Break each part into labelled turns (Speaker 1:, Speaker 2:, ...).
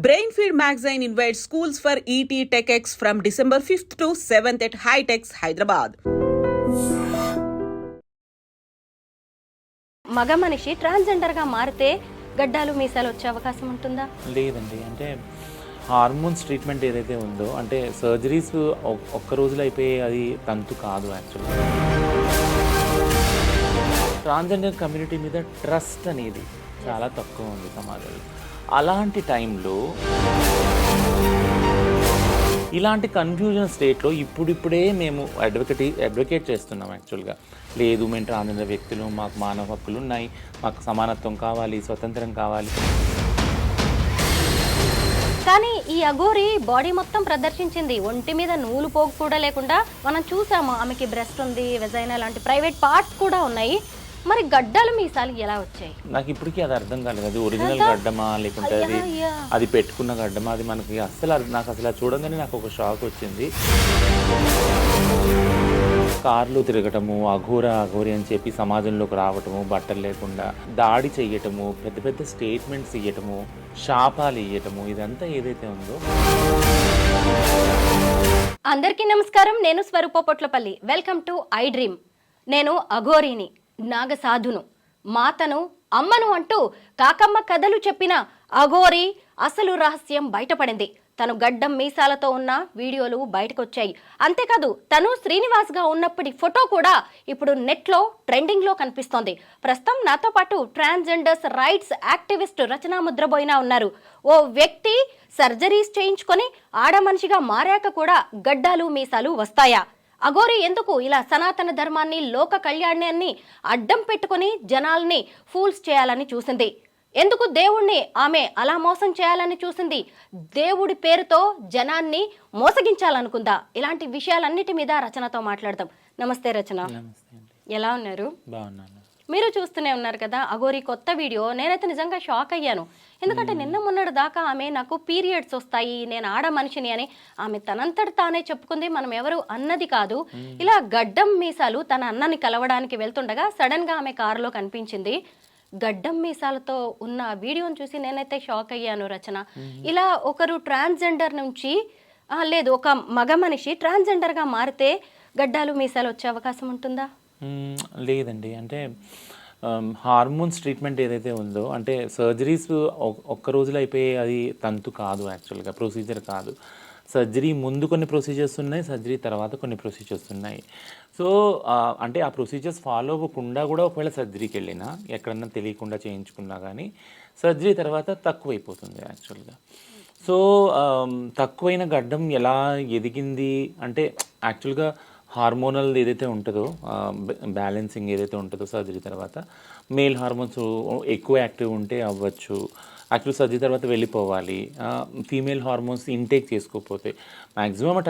Speaker 1: Brainfeed magazine invites schools for ET TechX from December 5th to 7th at Hightex, Hyderabad.
Speaker 2: మగ మనిషి ట్రాన్స్జెండర్గా మారితే గడ్డాలు మీసాలు వచ్చే అవకాశం ఉంటుందా?
Speaker 3: లేదండి. అంటే హార్మోన్స్ ట్రీట్మెంట్ ఏదైతే ఉందో, అంటే సర్జరీస్ ఒక్క రోజులో అయిపోయే అది తంతు కాదు. యాక్చువల్గా ట్రాన్స్జెండర్ కమ్యూనిటీ మీద ట్రస్ట్ అనేది చాలా తక్కువ ఉంది సమాజంలో. అలాంటి టైంలో ఇలాంటి కన్ఫ్యూజన్ స్టేట్లో ఇప్పుడిప్పుడే మేము అడ్వకేట్ చేస్తున్నాం. యాక్చువల్గా లేదు, మేము ట్రాన్స్జెండర్ వ్యక్తులు, మాకు మానవ హక్కులు ఉన్నాయి, మాకు సమానత్వం కావాలి, స్వతంత్రం కావాలి.
Speaker 2: కానీ ఈ అఘోరి బాడీ మొత్తం ప్రదర్శించింది, ఒంటి మీద నూలు పోగు కూడా లేకుండా మనం చూసాము. ఆమెకి బ్రెస్ట్ ఉంది, వెజైనా లాంటి ప్రైవేట్ పార్ట్స్ కూడా ఉన్నాయి. మరి గడ్డలు మీసాలు ఎలా వచ్చాయి?
Speaker 3: నాకు ఇప్పటికీ అది అర్థం కాలేదు. అది ఒరిజినల్ గడ్డమా లేకుంటే అది పెట్టుకున్న గడ్డమా, అది మనకి నాకు అసలు చూడంగానే నాకు ఒక షాక్ వచ్చింది. కార్లు తిరగటము, అఘోరి అని చెప్పి సమాజంలోకి రావటము, బట్టలు లేకుండా దాడి చెయ్యటము, పెద్ద పెద్ద స్టేట్మెంట్స్ ఇవ్వటము, శాపాలు ఇవ్వటము, ఇదంతా ఏదైతే ఉందో.
Speaker 2: అందరికీ నమస్కారం, నేను Swaroopa Potlapalli. Welcome to I dream. నేను అఘోరిని, నాగసాధును, మాతను, అమ్మను అంటూ కాకమ్మ కథలు చెప్పిన అఘోరి అసలు రహస్యం బయటపడింది. తను గడ్డం మీసాలతో ఉన్న వీడియోలు బయటకొచ్చాయి. అంతేకాదు, తను శ్రీనివాస్గా ఉన్నప్పటి ఫోటో కూడా ఇప్పుడు నెట్లో ట్రెండింగ్లో కనిపిస్తోంది. ప్రస్తుతం నాతో పాటు ట్రాన్స్జెండర్స్ రైట్స్ యాక్టివిస్ట్ రచనా ముద్రబోయినా ఉన్నారు. ఓ వ్యక్తి సర్జరీస్ చేయించుకొని ఆడ మనిషిగా మారాక కూడా గడ్డాలు మీసాలు వస్తాయా? అఘోరి ఎందుకు ఇలా సనాతన ధర్మాన్ని, లోక కళ్యాణాన్ని అడ్డం పెట్టుకుని జనాల్ని ఫూల్స్ చేయాలని చూసింది? ఎందుకు దేవుణ్ణి ఆమె అలా మోసం చేయాలని చూసింది? దేవుడి పేరుతో జనాన్ని మోసగించాలనుకుందా? ఇలాంటి విషయాలన్నిటి మీద రచనతో మాట్లాడదాం. నమస్తే రచన, ఎలా ఉన్నారు?
Speaker 3: బాగున్నాను.
Speaker 2: మీరు చూస్తూనే ఉన్నారు కదా అఘోరి కొత్త వీడియో. నేనైతే నిజంగా షాక్ అయ్యాను. ఎందుకంటే నిన్న మొన్నటి దాకా ఆమె నాకు పీరియడ్స్ వస్తాయి, నేను ఆడ మనిషిని అని ఆమె తనంతటి తానే చెప్పుకుంది. మనం ఎవరు అన్నది కాదు. ఇలా గడ్డం మీసాలు తన అన్నని కలవడానికి వెళ్తుండగా సడన్ గా ఆమె కారులో కనిపించింది. గడ్డం మీసాలతో ఉన్న వీడియోని చూసి నేనైతే షాక్ అయ్యాను రచన. ఇలా ఒకరు ట్రాన్స్జెండర్ నుంచి లేదు, ఒక మగ మనిషి ట్రాన్స్జెండర్గా మారితే గడ్డాలు మీసాలు వచ్చే అవకాశం ఉంటుందా?
Speaker 3: లేదండి. అంటే హార్మోన్స్ ట్రీట్మెంట్ ఏదైతే ఉందో, అంటే సర్జరీస్ ఒక్క రోజులో అయిపోయే అది తంతు కాదు. యాక్చువల్గా ప్రొసీజర్ కాదు. సర్జరీ ముందు కొన్ని ప్రొసీజర్స్ ఉన్నాయి, సర్జరీ తర్వాత కొన్ని ప్రొసీజర్స్ ఉన్నాయి. సో అంటే ఆ ప్రొసీజర్స్ ఫాలో అవ్వకుండా కూడా ఒకవేళ సర్జరీకి వెళ్ళినా, ఎక్కడన్నా తెలియకుండా చేయించుకున్నా కానీ సర్జరీ తర్వాత తక్కువైపోతుంది యాక్చువల్గా. సో తక్కువైన గడ్డం ఎలా ఎదిగింది అంటే, యాక్చువల్గా హార్మోనల్ ఏదైతే ఉంటుందో, బ్యాలెన్సింగ్ ఏదైతే ఉంటుందో సర్జరీ తర్వాత, మేల్ హార్మోన్స్ ఎక్కువ యాక్టివ్ ఉంటే అవ్వచ్చు, యాక్చువల్ సర్జరీ తర్వాత వెళ్ళిపోవాలి. ఫీమేల్ హార్మోన్స్ ఇంటేక్ చేసుకోకపోతే, మ్యాక్సిమం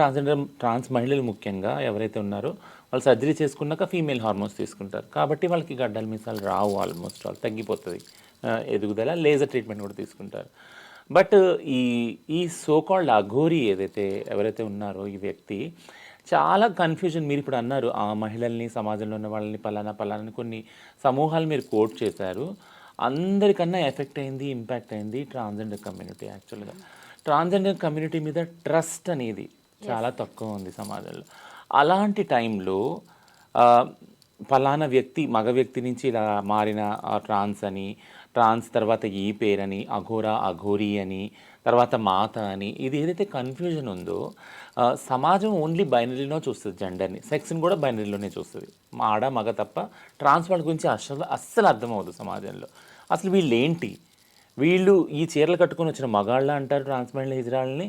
Speaker 3: ట్రాన్స్ మహిళలు ముఖ్యంగా ఎవరైతే ఉన్నారో వాళ్ళు సర్జరీ చేసుకున్నాక ఫీమేల్ హార్మోన్స్ తీసుకుంటారు. కాబట్టి వాళ్ళకి గడ్డల మీసాలు రావు, ఆల్మోస్ట్ వాళ్ళు తగ్గిపోతుంది ఎదుగుదల. లేజర్ ట్రీట్మెంట్ కూడా తీసుకుంటారు. బట్ ఈ సోకాల్డ్ అఘోరి ఎవరైతే ఉన్నారో ఈ వ్యక్తి చాలా కన్ఫ్యూజన్. మీరు ఇప్పుడు అన్నారు ఆ మహిళల్ని, సమాజంలో ఉన్న వాళ్ళని పలానా కొన్ని సమూహాలు మీరు కోట్ చేశారు. అందరికన్నా ఎఫెక్ట్ అయింది, ఇంపాక్ట్ అయింది ట్రాన్స్జెండర్ కమ్యూనిటీ. యాక్చువల్గా ట్రాన్స్జెండర్ కమ్యూనిటీ మీద ట్రస్ట్ అనేది చాలా తక్కువ ఉంది సమాజంలో. అలాంటి టైంలో పలానా వ్యక్తి, మగ వ్యక్తి నుంచి ఇలా మారిన ట్రాన్స్ తర్వాత ఈ పేరని, అఘోరి అని, తర్వాత మాత అని, ఇది ఏదైతే కన్ఫ్యూజన్ ఉందో, సమాజం ఓన్లీ బైనరీలో చూస్తుంది. జెండర్ని, సెక్స్ని కూడా బైనరీలోనే చూస్తుంది. ఆడ మగ తప్ప ట్రాన్స్ వాళ్ళ గురించి అస్సలు అర్థమవుతుంది సమాజంలో. అసలు వీళ్ళు ఈ చీరలు కట్టుకొని వచ్చిన మగాళ్ళ అంటారు ట్రాన్స్ మహిళ హిజ్రాళ్ళని,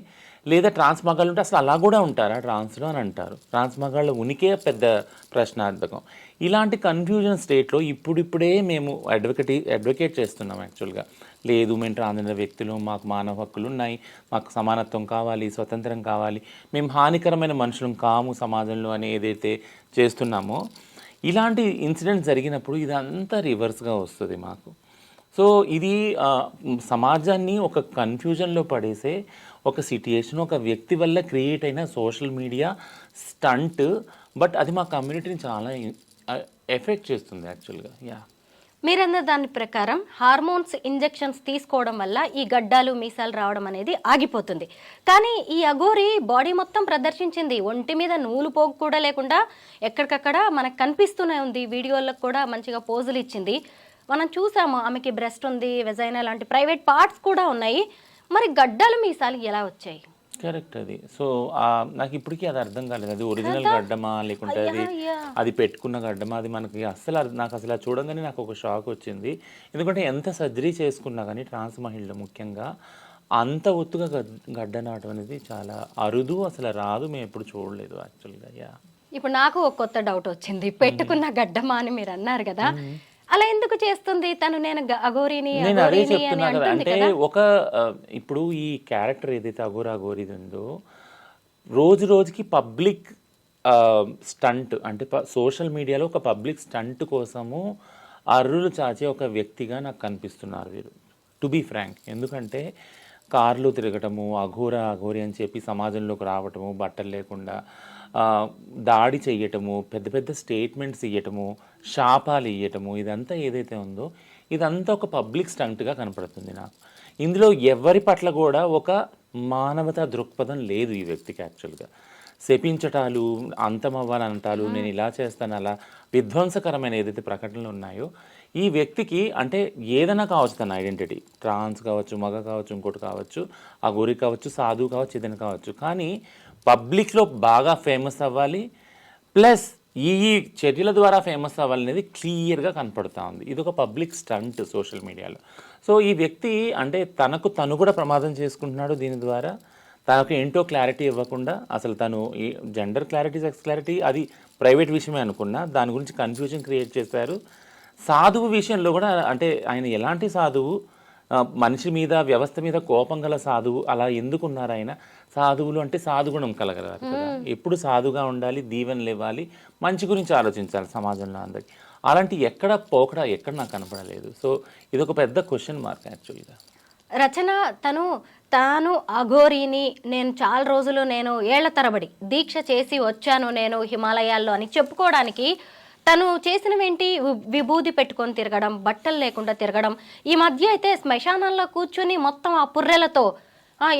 Speaker 3: లేదా ట్రాన్స్ మగాళ్ళు ఉంటే అసలు అలా కూడా ఉంటారా ట్రాన్స్లో అని అంటారు. ట్రాన్స్ మగాళ్ళ ఉనికే పెద్ద ప్రశ్నార్థకం. ఇలాంటి కన్ఫ్యూజన్ స్టేట్లో ఇప్పుడిప్పుడే మేము అడ్వకేట్ చేస్తున్నాం. యాక్చువల్గా లేదు, మేము ట్రాన్స్జెండర్ వ్యక్తులు, మాకు మానవ హక్కులు ఉన్నాయి, మాకు సమానత్వం కావాలి, స్వతంత్రం కావాలి, మేము హానికరమైన మనుషులం కాము సమాజంలో అని ఏదైతే చేస్తున్నామో, ఇలాంటి ఇన్సిడెంట్స్ జరిగినప్పుడు ఇదంతా రివర్స్గా వస్తుంది మాకు. సో ఇది సమాజాన్ని ఒక కన్ఫ్యూజన్లో పడేసే ఒక సిట్యుయేషన్, ఒక వ్యక్తి వల్ల క్రియేట్ అయిన సోషల్ మీడియా స్టంట్. బట్ అది మా కమ్యూనిటీని చాలా ఎఫెక్ట్ చేస్తుంది యాక్చువల్గా.
Speaker 2: మీరన్న దాని ప్రకారం హార్మోన్స్ ఇంజెక్షన్స్ తీసుకోవడం వల్ల ఈ గడ్డాలు మీసాలు రావడం అనేది ఆగిపోతుంది. కానీ ఈ అఘోరి బాడీ మొత్తం ప్రదర్శించింది, ఒంటి మీద నూలు పోగు కూడా లేకుండా ఎక్కడికక్కడ మనకు కనిపిస్తూనే ఉంది. వీడియోలకు కూడా మంచిగా పోజులు ఇచ్చింది. మనం చూసాము ఆమెకి బ్రెస్ట్ ఉంది, వెజైనా లాంటి ప్రైవేట్ పార్ట్స్ కూడా ఉన్నాయి. మరి గడ్డాలు మీసాలు ఎలా వచ్చాయి?
Speaker 3: కరెక్ట్. అది సో నాకు ఇప్పటికీ అది అర్థం కాలేదు. అది ఒరిజినల్ గడ్డమా లేకుంటే అది పెట్టుకున్న గడ్డమా, అది మనకి నాకు అసలు చూడంగానే నాకు ఒక షాక్ వచ్చింది. ఎందుకంటే ఎంత సర్జరీ చేసుకున్నా కానీ ట్రాన్స్ మహిళలు ముఖ్యంగా అంత ఒత్తుగా గడ్డ నాటం అనేది చాలా అరుదు, అసలు రాదు, మేము ఎప్పుడు చూడలేదు యాక్చువల్గా.
Speaker 2: ఇప్పుడు నాకు ఒక కొత్త డౌట్ వచ్చింది. పెట్టుకున్న గడ్డమా అని మీరు అన్నారు కదా, అలా ఎందుకు చేస్తుంది తను? నేను అఘోరిని
Speaker 3: అదే చెప్తున్నా కదా. అంటే ఇప్పుడు ఈ క్యారెక్టర్ ఏదైతే అఘోరిది ఉందో రోజు రోజుకి పబ్లిక్ స్టంట్, అంటే సోషల్ మీడియాలో ఒక పబ్లిక్ స్టంట్ కోసము అర్రులు చాచే ఒక వ్యక్తిగా నాకు కనిపిస్తున్నారు వీరు, టు బీ ఫ్రాంక్. ఎందుకంటే కార్లు తిరగటము, అఘోరి అని చెప్పి సమాజంలోకి రావటము, బట్టలు లేకుండా దాడి చెయ్యటము, పెద్ద పెద్ద స్టేట్మెంట్స్ ఇవ్వటము, శాపాలు ఇవ్వటము, ఇదంతా ఏదైతే ఉందో ఇదంతా ఒక పబ్లిక్ స్టంట్గా కనపడుతుంది నాకు. ఇందులో ఎవరి పట్ల కూడా ఒక మానవతా దృక్పథం లేదు ఈ వ్యక్తికి. యాక్చువల్గా శపించటాలు, అంతమవ్వాలంటాలు, నేను ఇలా చేస్తాను, అలా విధ్వంసకరమైన ఏదైతే ప్రకటనలు ఉన్నాయో ఈ వ్యక్తికి, అంటే ఏదైనా కావచ్చు తన ఐడెంటిటీ, ట్రాన్స్ కావచ్చు, మగ కావచ్చు, ఇంకోటి కావచ్చు, అఘోరి కావచ్చు, సాధువు కావచ్చు, ఏదైనా కావచ్చు, కానీ పబ్లిక్లో బాగా ఫేమస్ అవ్వాలి, ప్లస్ ఈ చర్యల ద్వారా ఫేమస్ అవ్వాలనేది క్లియర్గా కనపడుతూ ఉంది. ఇది ఒక పబ్లిక్ స్టంట్ సోషల్ మీడియాలో. సో ఈ వ్యక్తి అంటే తను కూడా ప్రమాదం చేసుకుంటున్నాడు దీని ద్వారా. తనకు ఏంటో క్లారిటీ ఇవ్వకుండా, అసలు తను ఈ జెండర్ క్లారిటీ, సెక్స్ క్లారిటీ అది ప్రైవేట్ విషయమే అనుకున్నా, దాని గురించి కన్ఫ్యూజన్ క్రియేట్ చేశారు. సాధువు విషయంలో కూడా, అంటే ఆయన ఎలాంటి సాధువు, మనిషి మీద, వ్యవస్థ మీద కోపం గల సాధువు, అలా ఎందుకున్నారు ఆయన? సాధువులు అంటే సాధుగుణం కలగలరు కదా, ఎప్పుడు సాధుగా ఉండాలి, దీవెనలు ఇవ్వాలి, మంచి గురించి ఆలోచించాలి సమాజంలో అందరికి. అలాంటి ఎక్కడ నాకు కనపడలేదు. సో ఇది ఒక పెద్ద క్వశ్చన్ మార్క్ యాక్చువల్గా.
Speaker 2: రచన తాను అఘోరిని, నేను చాలా రోజులు, నేను ఏళ్ల తరబడి దీక్ష చేసి వచ్చాను నేను హిమాలయాల్లో అని చెప్పుకోవడానికి తను చేసినవేంటి? విభూది పెట్టుకొని తిరగడం, బట్టలు లేకుండా తిరగడం. ఈ మధ్య అయితే శ్మశానంలో కూర్చుని మొత్తం ఆ పుర్రెలతో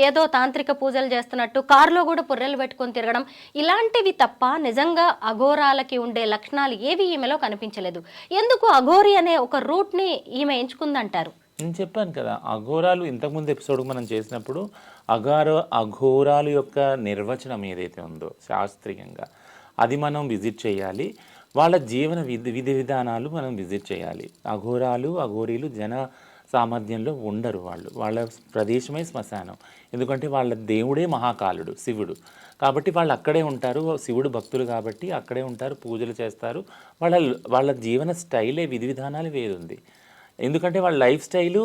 Speaker 2: ఏదో తాంత్రిక పూజలు చేస్తున్నట్టు కారులో కూడా పుర్రెలు పెట్టుకొని తిరగడం, ఇలాంటివి తప్ప నిజంగా అఘోరాలకి ఉండే లక్షణాలు ఏవి ఈమెలో కనిపించలేదు. ఎందుకు అఘోరి అనే ఒక రూట్ని ఈమె ఎంచుకుందంటారు?
Speaker 3: నేను చెప్పాను కదా, అఘోరాలు ఇంతకుముందు ఎపిసోడ్ మనం చేసినప్పుడు అఘోరాలు యొక్క నిర్వచనం ఏదైతే ఉందో శాస్త్రీయంగా అది మనం విజిట్ చేయాలి. వాళ్ళ జీవన విధి విధానాలు మనం విజిట్ చేయాలి. అఘోరీలు జన సామర్థ్యంలో ఉండరు. వాళ్ళ ప్రదేశమే శ్మశానం. ఎందుకంటే వాళ్ళ దేవుడే మహాకాలుడు, శివుడు. కాబట్టి వాళ్ళు అక్కడే ఉంటారు. శివుడు భక్తులు కాబట్టి అక్కడే ఉంటారు, పూజలు చేస్తారు. వాళ్ళ జీవన స్టైలే, విధి విధానాలు వేరుంది. ఎందుకంటే వాళ్ళ లైఫ్ స్టైలు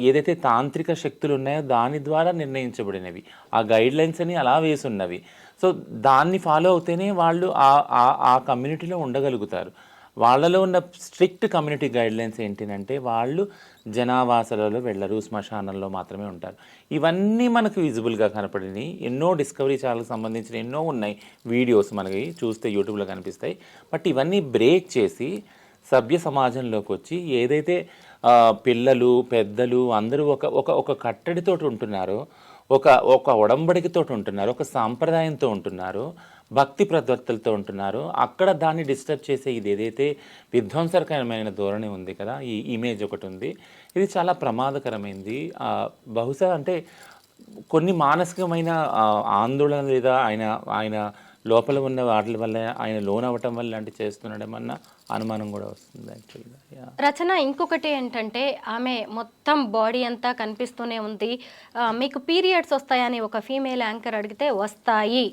Speaker 3: ఏదైతే తాంత్రిక శక్తులు ఉన్నాయో దాని ద్వారా నిర్ణయించబడినవి. ఆ గైడ్ లైన్స్ అని అలా వేసి ఉన్నవి. సో దాన్ని ఫాలో అవుతేనే వాళ్ళు ఆ కమ్యూనిటీలో ఉండగలుగుతారు. వాళ్ళలో ఉన్న స్ట్రిక్ట్ కమ్యూనిటీ గైడ్లైన్స్ ఏంటంటే వాళ్ళు జనావాసాలలో వెళ్ళరు, శ్మశానంలో మాత్రమే ఉంటారు. ఇవన్నీ మనకు విజిబుల్గా కనపడినాయి. ఎన్నో డిస్కవరీ ఛానల్కి సంబంధించిన ఎన్నో ఉన్నాయి వీడియోస్, మనకి చూస్తే యూట్యూబ్లో కనిపిస్తాయి. బట్ ఇవన్నీ బ్రేక్ చేసి సభ్య సమాజంలోకి వచ్చి ఏదైతే పిల్లలు, పెద్దలు అందరూ ఒక కట్టడితోటి ఉంటున్నారో, ఒక ఒడంబడికతో ఉంటున్నారు, ఒక సాంప్రదాయంతో ఉంటున్నారు, భక్తి ప్రవర్తలతో ఉంటున్నారు, అక్కడ దాన్ని డిస్టర్బ్ చేసే ఇది ఏదైతే విధ్వంసకరమైన ధోరణి ఉంది కదా, ఈ ఇమేజ్ ఒకటి ఉంది, ఇది చాలా ప్రమాదకరమైంది. బహుశా అంటే కొన్ని మానసికమైన ఆందోళన లేదా ఆయన లోపల ఉన్న వాటి వల్ల, ఆయన లోన్ అవ్వటం వల్ల లాంటి చేస్తున్నాడేమన్నా అనుమానం కూడా వస్తుంది యాక్చువల్గా.
Speaker 2: రచన ఇంకొకటి ఏంటంటే ఆమె మొత్తం బాడీ అంతా కనిపిస్తూనే ఉంది. మీకు పీరియడ్స్ వస్తాయని ఒక ఫీమేల్ యాంకర్ అడిగితే వస్తాయి,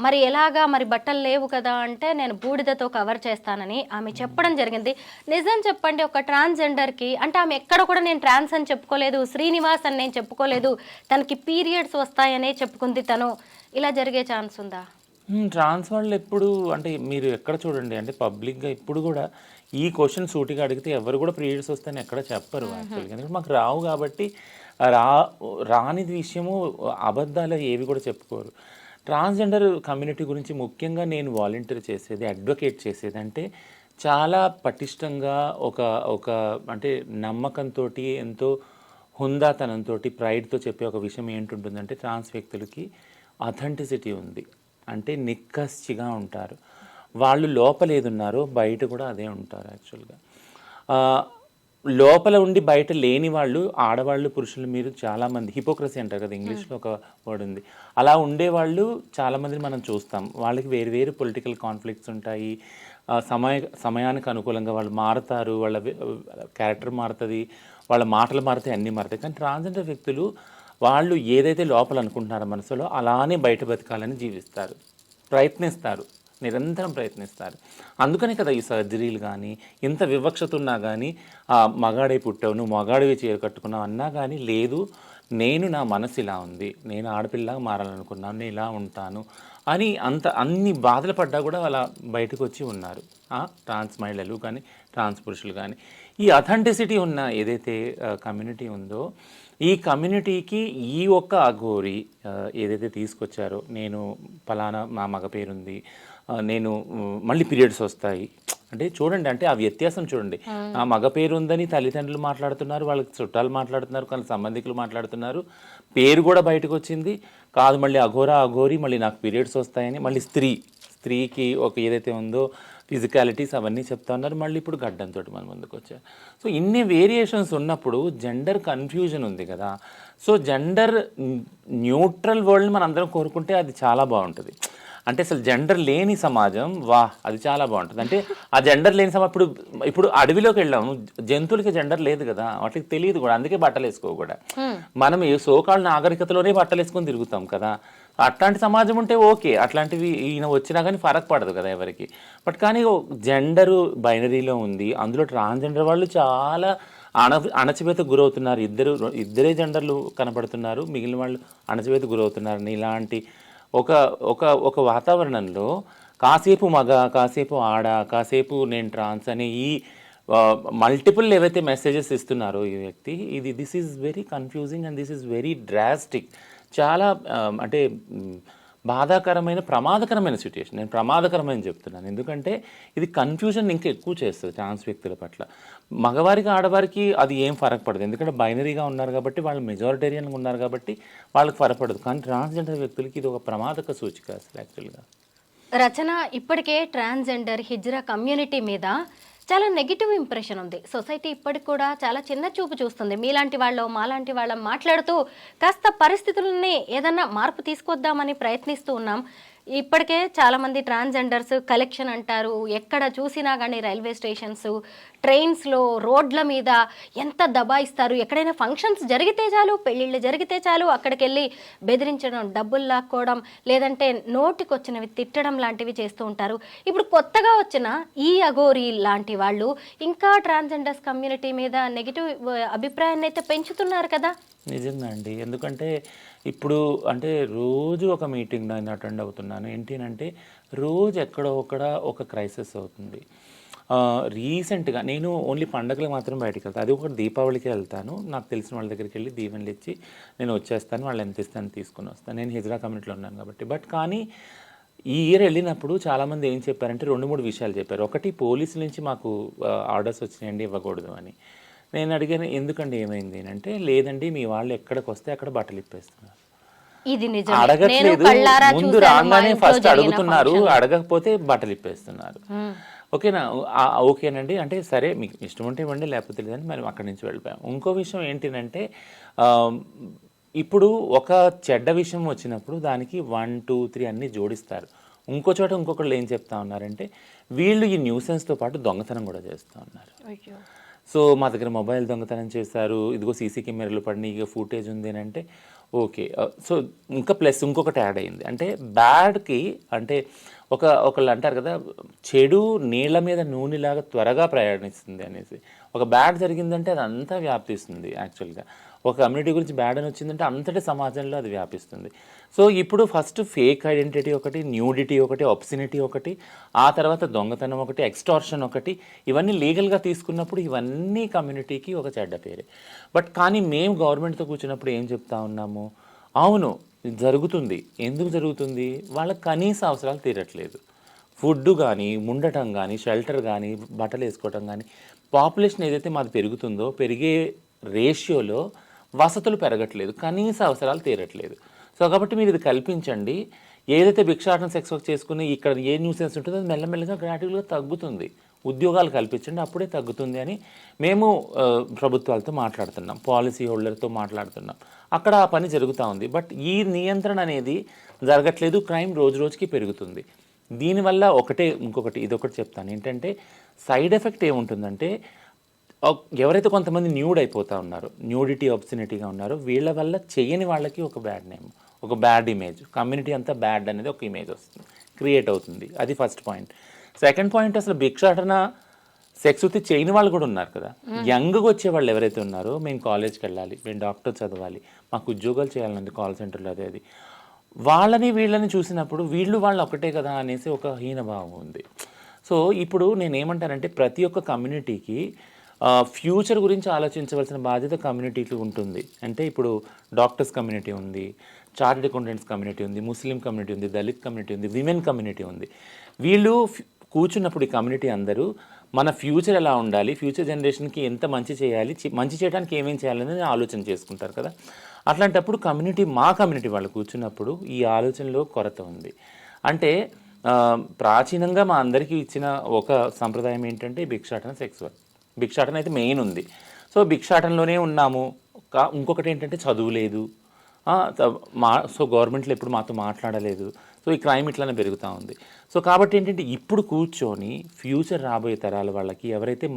Speaker 2: మరి ఎలాగా, మరి బట్టలు లేవు కదా అంటే నేను బూడిదతో కవర్ చేస్తానని ఆమె చెప్పడం జరిగింది. నిజం చెప్పండి, ఒక ట్రాన్స్జెండర్కి, అంటే ఆమె ఎక్కడ కూడా నేను ట్రాన్స్ అని చెప్పుకోలేదు, శ్రీనివాస్ అని నేను చెప్పుకోలేదు, తనకి పీరియడ్స్ వస్తాయనే చెప్పుకుంది. తను ఇలా జరిగే ఛాన్స్ ఉందా?
Speaker 3: ట్రాన్స్ వాళ్ళు ఎప్పుడు, అంటే మీరు ఎక్కడ చూడండి, అంటే పబ్లిక్గా ఇప్పుడు కూడా ఈ క్వశ్చన్ సూటిగా అడిగితే ఎవరు కూడా పీరియడ్స్ వస్తాయని ఎక్కడ చెప్పరు యాక్చువల్గా. ఎందుకంటే మాకు రావు కాబట్టి రాని విషయము అబద్ధాలు ఏవి కూడా చెప్పుకోరు. ట్రాన్స్జెండర్ కమ్యూనిటీ గురించి ముఖ్యంగా నేను వాలంటీర్ చేసేది, అడ్వకేట్ చేసేది అంటే చాలా పటిష్టంగా ఒక ఒక అంటే నమ్మకంతో ఎంతో హుందాతనంతో ప్రైడ్తో చెప్పే ఒక విషయం ఏంటుంటుందంటే ట్రాన్స్ వ్యక్తులకి అథెంటిసిటీ ఉంది. అంటే నిక్కచ్చిగా ఉంటారు. వాళ్ళు లోపల ఏది ఉన్నారో బయట కూడా అదే ఉంటారు యాక్చువల్గా. లోపల ఉండి బయట లేని వాళ్ళు ఆడవాళ్ళు పురుషులు మీరు చాలామంది హిపోక్రసీ అంటారు కదా, ఇంగ్లీష్లో ఒక వర్డ్ ఉంది. అలా ఉండేవాళ్ళు చాలామందిని మనం చూస్తాం. వాళ్ళకి వేరు వేరు పొలిటికల్ కాన్ఫ్లిక్ట్స్ ఉంటాయి. సమయానికి అనుకూలంగా వాళ్ళు మారుతారు, వాళ్ళ క్యారెక్టర్ మారుతుంది, వాళ్ళ మాటలు మారుతాయి, అన్నీ మారుతాయి. కానీ ట్రాన్స్జెండర్ వ్యక్తులు వాళ్ళు ఏదైతే లోపల అనుకుంటున్నారో మనసులో అలానే బయట బతకాలని జీవిస్తారు, ప్రయత్నిస్తారు, నిరంతరం ప్రయత్నిస్తారు. అందుకనే కదా ఈ సర్జరీలు కానీ ఇంత వివక్షత ఉన్నా కానీ మగాడే పుట్టావు, నువ్వు మగాడివి చీర కట్టుకున్నావు అన్నా కానీ లేదు, నేను నా మనసు ఇలా ఉంది, నేను ఆడపిల్లగా మారాలనుకున్నాను, నేను ఇలా ఉంటాను అని అన్ని బాధలు పడ్డా కూడా అలా బయటకు వచ్చి ఉన్నారు ట్రాన్స్ మహిళలు కానీ ట్రాన్స్ పురుషులు కానీ. ఈ అథెంటిసిటీ ఉన్న ఏదైతే కమ్యూనిటీ ఉందో ఈ కమ్యూనిటీకి ఈ ఒక్క అఘోరి ఏదైతే తీసుకొచ్చారో, నేను ఫలానా మా మగ పేరుంది, నేను మళ్ళీ పీరియడ్స్ వస్తాయి అంటే చూడండి, అంటే ఆ వ్యత్యాసం చూడండి. ఆ మగ పేరు ఉందని తల్లిదండ్రులు మాట్లాడుతున్నారు, వాళ్ళకి చుట్టాలు మాట్లాడుతున్నారు, కానీ సంబంధికులు మాట్లాడుతున్నారు, పేరు కూడా బయటకు వచ్చింది కాదు, మళ్ళీ అఘోరి మళ్ళీ నాకు పీరియడ్స్ వస్తాయని, మళ్ళీ స్త్రీకి ఒక ఏదైతే ఉందో ఫిజికాలిటీస్ అవన్నీ చెప్తా ఉన్నారు, మళ్ళీ ఇప్పుడు గడ్డంతో మన ముందుకు వచ్చారు. సో ఇన్ని వేరియేషన్స్ ఉన్నప్పుడు జెండర్ కన్ఫ్యూజన్ ఉంది కదా. సో జెండర్ న్యూట్రల్ వరల్డ్ మనం అందరం కోరుకుంటే అది చాలా బాగుంటుంది. అంటే అసలు జెండర్ లేని సమాజం అది చాలా బాగుంటుంది. అంటే ఆ జెండర్ లేని సమాజం ఇప్పుడు అడవిలోకి వెళ్ళాము, జంతువులకి జెండర్ లేదు కదా, వాటికి తెలియదు కూడా, అందుకే బట్టలు వేసుకో కూడా. మనం ఏ సోకాళ్ళ నాగరికతలోనే బట్టలు వేసుకొని తిరుగుతాం కదా. అట్లాంటి సమాజం ఉంటే ఓకే, అట్లాంటివి ఈయన వచ్చినా కానీ ఫరక్ పడదు కదా ఎవరికి. బట్ కానీ జెండరు బైనరీలో ఉంది, అందులో ట్రాన్స్జెండర్ వాళ్ళు చాలా అణచివేత గురవుతున్నారు. ఇద్దరే జెండర్లు కనపడుతున్నారు, మిగిలిన వాళ్ళు అణచివేత గురవుతున్నారు. ఇలాంటి ఒక ఒక ఒక వాతావరణంలో కాసేపు మగ, కాసేపు ఆడ, కాసేపు నేను ట్రాన్స్ అని ఈ మల్టిపుల్ ఏవైతే మెసేజెస్ ఇస్తున్నారో ఈ వ్యక్తి, this is very confusing and this is very drastic. చాలా అంటే బాధాకరమైన ప్రమాదకరమైన సిచ్యుయేషన్. నేను ప్రమాదకరమైన చెప్తున్నాను, ఎందుకంటే ఇది కన్ఫ్యూజన్ ఇంకా ఎక్కువ చేస్తుంది ట్రాన్స్ వ్యక్తుల పట్ల. మగవారికి ఆడవారికి అది ఏం ఫరక్ పడదు, ఎందుకంటే బైనరీగా ఉన్నారు కాబట్టి, వాళ్ళు మెజారిటేరియన్గా ఉన్నారు కాబట్టి వాళ్ళకి ఫరక్ పడదు. కానీ ట్రాన్స్జెండర్ వ్యక్తులకి ఇది ఒక ప్రమాదక సూచిక అసలు యాక్చువల్గా.
Speaker 2: రచన, ఇప్పటికే ట్రాన్స్జెండర్ హిజ్రా కమ్యూనిటీ మీద చాలా నెగిటివ్ ఇంప్రెషన్ ఉంది. సొసైటీ ఇప్పటికి కూడా చాలా చిన్న చూపు చూస్తుంది. మీలాంటి వాళ్ళు మాలాంటి వాళ్ళం మాట్లాడుతూ కాస్త పరిస్థితులని ఏదన్నా మార్పు తీసుకొద్దామని ప్రయత్నిస్తూ ఉన్నాం. ఇప్పటికే చాలామంది ట్రాన్స్జెండర్స్ కలెక్షన్ అంటారు, ఎక్కడ చూసినా కానీ రైల్వే స్టేషన్స్, ట్రైన్స్లో, రోడ్ల మీద ఎంత దబాయిస్తారు. ఎక్కడైనా ఫంక్షన్స్ జరిగితే చాలు, పెళ్ళిళ్ళు జరిగితే చాలు, అక్కడికి వెళ్ళి బెదిరించడం, డబ్బులు లాక్కోవడం, లేదంటే నోటికొచ్చినవి తిట్టడం లాంటివి చేస్తూ ఉంటారు. ఇప్పుడు కొత్తగా వచ్చిన ఈ అఘోరి లాంటి వాళ్ళు ఇంకా ట్రాన్స్జెండర్స్ కమ్యూనిటీ మీద నెగిటివ్ అభిప్రాయాన్ని అయితే పెంచుతున్నారు కదా.
Speaker 3: నిజంగా అండి, ఎందుకంటే ఇప్పుడు అంటే రోజు ఒక మీటింగ్ నేను అటెండ్ అవుతున్నాను. ఏంటి అంటే రోజు ఎక్కడో ఒక క్రైసిస్ అవుతుంది. రీసెంట్గా నేను ఓన్లీ పండగలకు మాత్రం బయటకు వెళ్తాను, అది ఒకటి దీపావళికి వెళ్తాను. నాకు తెలిసిన వాళ్ళ దగ్గరికి వెళ్ళి దీవెనలు ఇచ్చి నేను వచ్చేస్తాను, వాళ్ళు ఎంత ఇస్తాను తీసుకుని వస్తాను. నేను హిజ్రా కమ్యూనిటీలో ఉన్నాను కాబట్టి. బట్ కానీ ఈ ఇయర్ వెళ్ళినప్పుడు చాలామంది ఏం చెప్పారంటే 2-3 విషయాలు చెప్పారు. ఒకటి, పోలీసుల నుంచి మాకు ఆర్డర్స్ వచ్చినాయండి ఇవ్వకూడదు అని. నేను అడిగాను, ఎందుకండి ఏమైంది అంటే, లేదండి మీ వాళ్ళు ఎక్కడికి వస్తే అక్కడ బట్టలు ఇప్పేస్తున్నారు, అడగట్లేదు, ముందు రాగానే ఫస్ట్ అడుగుతున్నారు, అడగకపోతే బట్టలు ఇప్పేస్తున్నారు. ఓకేనండి అంటే సరే మీకు ఇష్టం ఉంటే ఇవ్వండి, లేకపోతే లేదని మేము అక్కడి నుంచి వెళ్ళిపోయాం. ఇంకో విషయం ఏంటంటే, ఇప్పుడు ఒక చెడ్డ విషయం వచ్చినప్పుడు దానికి 1, 2, 3 అన్నీ జోడిస్తారు. ఇంకో చోట ఇంకొకళ్ళు ఏం చెప్తా ఉన్నారంటే, వీళ్ళు ఈ న్యూసెన్స్తో పాటు దొంగతనం కూడా చేస్తూ ఉన్నారు. సో మా దగ్గర మొబైల్ దొంగతనం చేశారు, ఇదిగో సీసీ కెమెరాలు పడినాయి, ఇక ఫుటేజ్ ఉంది అని అంటే ఓకే. సో ఇంకా ప్లస్ ఇంకొకటి యాడ్ అయింది, అంటే బ్యాడ్కి అంటే ఒకళ్ళు అంటారు కదా, చెడు నీళ్ళ మీద నూనెలాగా త్వరగా ప్రయాణిస్తుంది అనేసి. ఒక బ్యాడ్ జరిగిందంటే అది అంతా వ్యాపిస్తుంది. యాక్చువల్గా ఒక కమ్యూనిటీ గురించి బ్యాడ్ అని వచ్చిందంటే అంతటి సమాజంలో అది వ్యాపిస్తుంది. సో ఇప్పుడు ఫస్ట్ ఫేక్ ఐడెంటిటీ ఒకటి, న్యూడిటీ ఒకటి, ఆబ్సినిటీ ఒకటి, ఆ తర్వాత దొంగతనం ఒకటి, ఎక్స్టార్షన్ ఒకటి, ఇవన్నీ లీగల్గా తీసుకున్నప్పుడు ఇవన్నీ కమ్యూనిటీకి ఒక చెడ్డ పేరే. బట్ కానీ మేము గవర్నమెంట్తో కూర్చున్నప్పుడు ఏం చెప్తా ఉన్నాము, అవును జరుగుతుంది. ఎందుకు జరుగుతుంది? వాళ్ళ కనీస అవసరాలు తీరట్లేదు. ఫుడ్ కానీ, ఉండటం కానీ, షెల్టర్ కానీ, బట్టలు వేసుకోవటం కానీ, పాపులేషన్ ఏదైతే మాది పెరుగుతుందో పెరిగే రేషియోలో వసతులు పెరగట్లేదు, కనీస అవసరాలు తీరట్లేదు. సో కాబట్టి మీరు ఇది కల్పించండి. ఏదైతే భిక్షాటన సెక్స్ వర్క్ చేసుకుని ఇక్కడ ఏ న్యూసెన్స్ ఉంటుందో అది మెల్లమెల్లగా గ్రాడ్యువల్గా తగ్గుతుంది. ఉద్యోగాలు కల్పించండి, అప్పుడే తగ్గుతుంది అని మేము ప్రభుత్వాలతో మాట్లాడుతున్నాం, పాలసీ హోల్డర్తో మాట్లాడుతున్నాం. అక్కడ ఆ పని జరుగుతూ ఉంది. బట్ ఈ నియంత్రణ అనేది జరగట్లేదు. క్రైమ్ రోజు రోజుకి పెరుగుతుంది. దీనివల్ల ఇంకొకటి ఇదొకటి చెప్తాను ఏంటంటే, సైడ్ ఎఫెక్ట్ ఏముంటుందంటే, ఎవరైతే కొంతమంది న్యూడ్ అయిపోతూ ఉన్నారో, న్యూడిటీ ఆబ్సినిటీగా ఉన్నారో, వీళ్ళ వల్ల చేయని వాళ్ళకి ఒక బ్యాడ్ నేమ్, ఒక బ్యాడ్ ఇమేజ్, కమ్యూనిటీ అంతా బ్యాడ్ అనేది ఒక ఇమేజ్ వస్తుంది, క్రియేట్ అవుతుంది. అది ఫస్ట్ పాయింట్. సెకండ్ పాయింట్, అసలు భిక్షాటన సెక్స్ వృత్తి చేయని వాళ్ళు కూడా ఉన్నారు కదా. యంగ్గా వచ్చే వాళ్ళు ఎవరైతే ఉన్నారో, మేము కాలేజ్కి వెళ్ళాలి, మేము డాక్టర్ చదవాలి, మాకు ఉద్యోగాలు చేయాలండి కాల్ సెంటర్లో, అది వాళ్ళని వీళ్ళని చూసినప్పుడు వాళ్ళు ఒకటే కదా అనేసి ఒక హీనభావం ఉంది. సో ఇప్పుడు నేనేమంటానంటే, ప్రతి ఒక్క కమ్యూనిటీకి ఫ్యూచర్ గురించి ఆలోచించవలసిన బాధ్యత కమ్యూనిటీకి ఉంటుంది. అంటే ఇప్పుడు డాక్టర్స్ కమ్యూనిటీ ఉంది, చార్టెడ్ అకౌంటెంట్స్ కమ్యూనిటీ ఉంది, ముస్లిం కమ్యూనిటీ ఉంది, దళిత్ కమ్యూనిటీ ఉంది, విమెన్ కమ్యూనిటీ ఉంది. వీళ్ళు కూర్చున్నప్పుడు ఈ కమ్యూనిటీ అందరూ మన ఫ్యూచర్ ఎలా ఉండాలి, ఫ్యూచర్ జనరేషన్కి ఎంత మంచి చేయాలి, మంచి చేయడానికి ఏమేం చేయాలనేది ఆలోచన చేసుకుంటారు కదా. అట్లాంటప్పుడు మా కమ్యూనిటీ వాళ్ళు కూర్చున్నప్పుడు ఈ ఆలోచనలో కొరత ఉంది. అంటే ప్రాచీనంగా మా అందరికీ ఇచ్చిన ఒక సంప్రదాయం ఏంటంటే భిక్షాటన సెక్స్ వర్క్. భిక్షాటన అయితే మెయిన్ ఉంది. సో భిక్షాటనలోనే ఉన్నాము. ఇంకొకటి ఏంటంటే చదువు లేదు, సో గవర్నమెంట్లో ఎప్పుడు మాతో మాట్లాడలేదు. సో ఈ క్రైమ్ ఇట్లానే పెరుగుతూ ఉంది. సో కాబట్టి ఏంటంటే, ఇప్పుడు కూర్చొని ఫ్యూచర్ రాబోయే తరాల వాళ్ళకి ఎవరైతే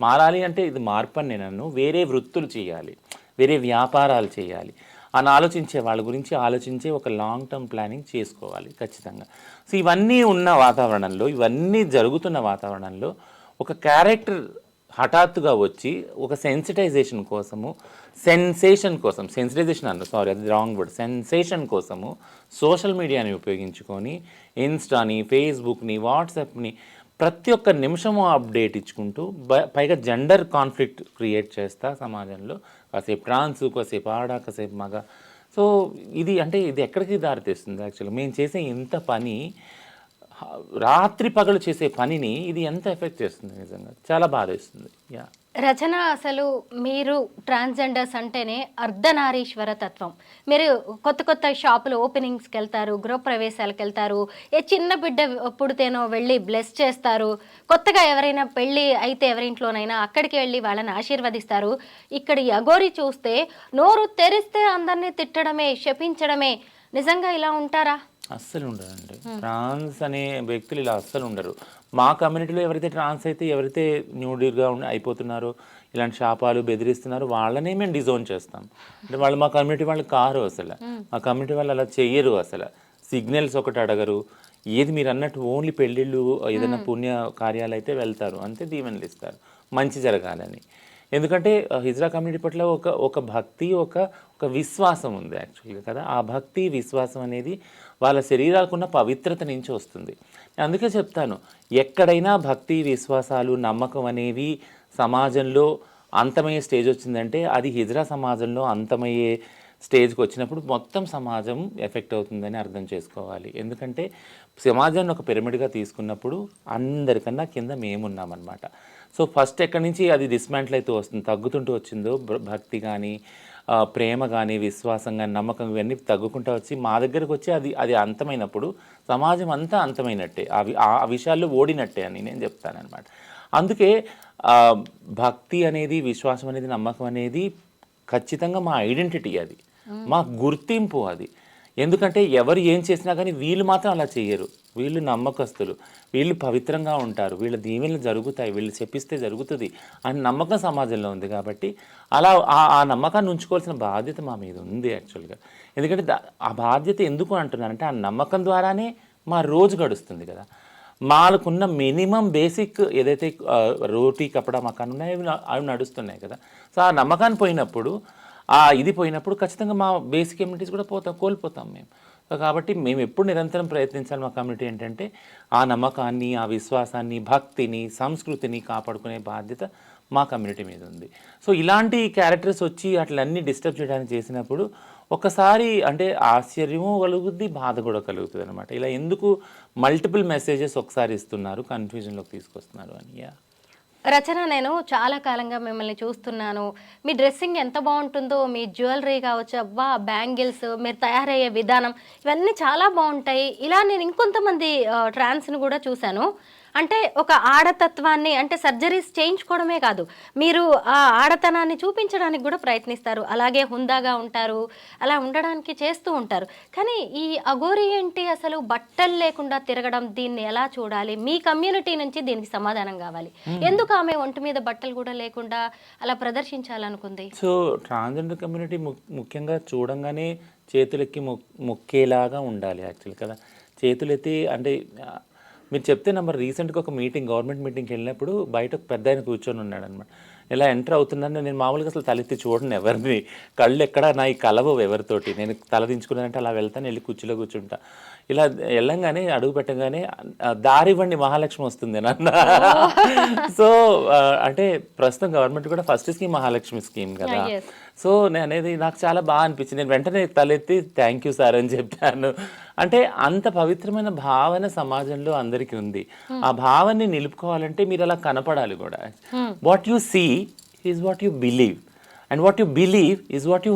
Speaker 3: మారాలి అంటే ఇది మార్పు అని నేను వేరే వృత్తులు చేయాలి, వేరే వ్యాపారాలు చేయాలి అని ఆలోచించే వాళ్ళ గురించి ఆలోచించే ఒక లాంగ్ టర్మ్ ప్లానింగ్ చేసుకోవాలి ఖచ్చితంగా. సో ఇవన్నీ ఉన్న వాతావరణంలో, ఇవన్నీ జరుగుతున్న వాతావరణంలో ఒక క్యారెక్టర్ హఠాత్తుగా వచ్చి ఒక సెన్సిటైజేషన్ కోసము, సెన్సేషన్ కోసము సోషల్ మీడియాని ఉపయోగించుకొని ఇన్స్టాని, ఫేస్బుక్ని, వాట్సాప్ని ప్రతి ఒక్క నిమిషము అప్డేట్ ఇచ్చుకుంటూ, పైగా జెండర్ కాన్ఫ్లిక్ట్ క్రియేట్ చేస్తా సమాజంలో, కాసేపు ట్రాన్స్, కాసేపు ఆడ, కాసేపు మగ. సో ఇది ఎక్కడికి దారితీస్తుంది? యాక్చువల్గా మేము చేసే ఇంత పని, రాత్రి పగలు చేసే పనిని ఇది ఎంత ఎఫెక్ట్ చేస్తుంది? నిజంగా చాలా బాధేస్తుంది.
Speaker 2: రచన, అసలు మీరు ట్రాన్స్జెండర్స్ అంటేనే అర్ధనారీశ్వర తత్వం. మీరు కొత్త షాపులు ఓపెనింగ్స్కి వెళ్తారు, గృహప్రవేశాలకు వెళ్తారు, ఏ చిన్న బిడ్డ పుడితేనో వెళ్ళి బ్లెస్ చేస్తారు, కొత్తగా ఎవరైనా పెళ్ళి అయితే ఎవరింట్లోనైనా అక్కడికి వెళ్ళి వాళ్ళని ఆశీర్వదిస్తారు. ఇక్కడ ఈ అఘోరి చూస్తే నోరు తెరిస్తే అందరినీ తిట్టడమే, శపించడమే. నిజంగా ఇలా ఉంటారా?
Speaker 3: అస్సలు ఉండరండి. ట్రాన్స్ అనే వ్యక్తులు ఇలా అస్సలు ఉండరు. మా కమ్యూనిటీలో ఎవరైతే ట్రాన్స్ అయితే, ఎవరైతే న్యూడ్గా అయిపోతున్నారో, ఇలాంటి శాపాలు బెదిరిస్తున్నారో వాళ్ళనే మేము డిజోన్ చేస్తాం. అంటే వాళ్ళు మా కమ్యూనిటీ వాళ్ళు కారు, అసలు మా కమ్యూనిటీ వాళ్ళు అలా చెయ్యరు. అసలు సిగ్నల్స్ ఒకటి అడగరు. ఏది మీరు అన్నట్టు ఓన్లీ పెళ్ళిళ్ళు, ఏదైనా పుణ్య కార్యాలు అయితే వెళ్తారు, అంతే దీవెనలు ఇస్తారు మంచి జరగాలని. ఎందుకంటే హిజ్రా కమ్యూనిటీ పట్ల ఒక భక్తి, ఒక విశ్వాసం ఉంది యాక్చువల్గా కదా. ఆ భక్తి విశ్వాసం అనేది వాళ్ళ శరీరాలకున్న పవిత్రత నుంచి వస్తుంది. అందుకే చెప్తాను, ఎక్కడైనా భక్తి విశ్వాసాలు నమ్మకం అనేవి సమాజంలో అంతమయ్యే స్టేజ్ వచ్చిందంటే, అది హిజ్రా సమాజంలో అంతమయ్యే స్టేజ్కి వచ్చినప్పుడు మొత్తం సమాజం ఎఫెక్ట్ అవుతుందని అర్థం చేసుకోవాలి. ఎందుకంటే సమాజాన్ని ఒక పిరమిడ్గా తీసుకున్నప్పుడు అందరికన్నా కింద మేమున్నామన్నమాట. సో ఫస్ట్ ఎక్కడి నుంచి అది డిస్మాంటిల్ అయితే వస్తుంది, తగ్గుతుంటూ వచ్చిందో భక్తి కానీ, ప్రేమ కానీ, విశ్వాసం కానీ, నమ్మకం ఇవన్నీ తగ్గుకుంటూ వచ్చి మా దగ్గరకు వచ్చి అది అంతమైనప్పుడు సమాజం అంతా అంతమైనట్టే, ఆ విషయాల్లో ఓడినట్టే అని నేను చెప్తానన్నమాట. అందుకే భక్తి అనేది, విశ్వాసం అనేది, నమ్మకం అనేది ఖచ్చితంగా మా ఐడెంటిటీ, అది మా గుర్తింపు అది. ఎందుకంటే ఎవరు ఏం చేసినా కానీ వీళ్ళు మాత్రం అలా చేయరు. వీళ్ళు నమ్మకస్తులు, వీళ్ళు పవిత్రంగా ఉంటారు, వీళ్ళ దీవెనలు జరుగుతాయి, వీళ్ళు చెప్పిస్తే జరుగుతుంది అని నమ్మకం సమాజంలో ఉంది. కాబట్టి అలా ఆ నమ్మకాన్ని ఉంచుకోవాల్సిన బాధ్యత మా మీద ఉంది యాక్చువల్గా. ఎందుకంటే ఆ బాధ్యత ఎందుకు అంటున్నానంటే, ఆ నమ్మకం ద్వారానే మా రోజు గడుస్తుంది కదా. మాకున్న మినిమం బేసిక్ ఏదైతే రోటీ, కపడా, మకాన్ ఉన్నాయో అవి నడుస్తున్నాయి కదా. సో ఆ నమ్మకాన్ని పోయినప్పుడు, ఇది పోయినప్పుడు ఖచ్చితంగా మా బేసిక్ కమ్యూనిటీస్ కూడా కోల్పోతాం మేము. సో కాబట్టి మేము ఎప్పుడు నిరంతరం ప్రయత్నించాలి. మా కమ్యూనిటీ ఏంటంటే ఆ నమ్మకాన్ని, ఆ విశ్వాసాన్ని, భక్తిని, సంస్కృతిని కాపాడుకునే బాధ్యత మా కమ్యూనిటీ మీద ఉంది. సో ఇలాంటి క్యారెక్టర్స్ వచ్చి అట్లన్నీ డిస్టర్బ్ చేయడానికి చేసినప్పుడు ఒకసారి అంటే ఆశ్చర్యము కలుగుద్ది, బాధ కూడా కలుగుతుంది అనమాట. ఇలా ఎందుకు మల్టిపుల్ మెసేజెస్ ఒకసారి ఇస్తున్నారు, కన్ఫ్యూజన్లోకి తీసుకొస్తున్నారు అని.
Speaker 2: రచన, నేను చాలా కాలంగా మిమ్మల్ని చూస్తున్నాను. మీ డ్రెస్సింగ్ ఎంత బాగుంటుందో, మీ జ్యువెలరీ కావచ్చు, అబ్బా బ్యాంగిల్స్, మీరు తయారయ్యే విధానం, ఇవన్నీ చాలా బాగుంటాయి. ఇలా నేను ఇంకొంతమంది ట్రాన్స్ని కూడా చూశాను. అంటే ఒక ఆడతత్వాన్ని, అంటే సర్జరీస్ చేయించుకోవడమే కాదు, మీరు ఆ ఆడతనాన్ని చూపించడానికి కూడా ప్రయత్నిస్తారు. అలాగే హుందాగా ఉంటారు, అలా ఉండడానికి చేస్తూ ఉంటారు. కానీ ఈ అఘోరి ఏంటి అసలు, బట్టలు లేకుండా తిరగడం, దీన్ని ఎలా చూడాలి? మీ కమ్యూనిటీ నుంచి దీనికి సమాధానం కావాలి. ఎందుకు ఆమె ఒంటి మీద బట్టలు కూడా లేకుండా అలా ప్రదర్శించాలనుకుంది?
Speaker 3: సో ట్రాన్స్జెండర్ కమ్యూనిటీ ముఖ్యంగా చూడంగానే చేతులెక్కి మొక్కేలాగా ఉండాలి యాక్చువల్ కదా. చేతులెత్తి అంటే మీరు చెప్తే నెంబర్ రీసెంట్గా ఒక మీటింగ్, గవర్నమెంట్ మీటింగ్కి వెళ్ళినప్పుడు బయట ఒక పెద్ద ఆయన కూర్చొని ఉన్నాడు అనమాట. ఇలా ఎంటర్ అవుతున్నాను, నేను మామూలుగా అసలు తలెత్తి చూడను ఎవరిని, కళ్ళు ఎక్కడ నా ఈ కలవవు ఎవరితోటి. నేను తల దించుకున్నానంటే అలా వెళ్తాను, వెళ్ళి కుర్చీలో కూర్చుంటా. ఇలా వెళ్ళంగానే అడుగు పెట్టగానే దారి ఇవ్వండి మహాలక్ష్మి వస్తుంది నన్ను. సో అంటే ప్రస్తుతం గవర్నమెంట్ కూడా ఫస్ట్ స్కీమ్ మహాలక్ష్మి స్కీమ్ కదా. సో నేను అనేది నాకు చాలా బాగా అనిపించింది. నేను వెంటనే తలెత్తి థ్యాంక్ యూ సార్ అని చెప్పాను. అంటే అంత పవిత్రమైన భావన సమాజంలో అందరికీ ఉంది. ఆ భావాన్ని నిలుపుకోవాలంటే మీరు అలా కనపడాలి కూడా. What you see is what you believe, and what you believe is what you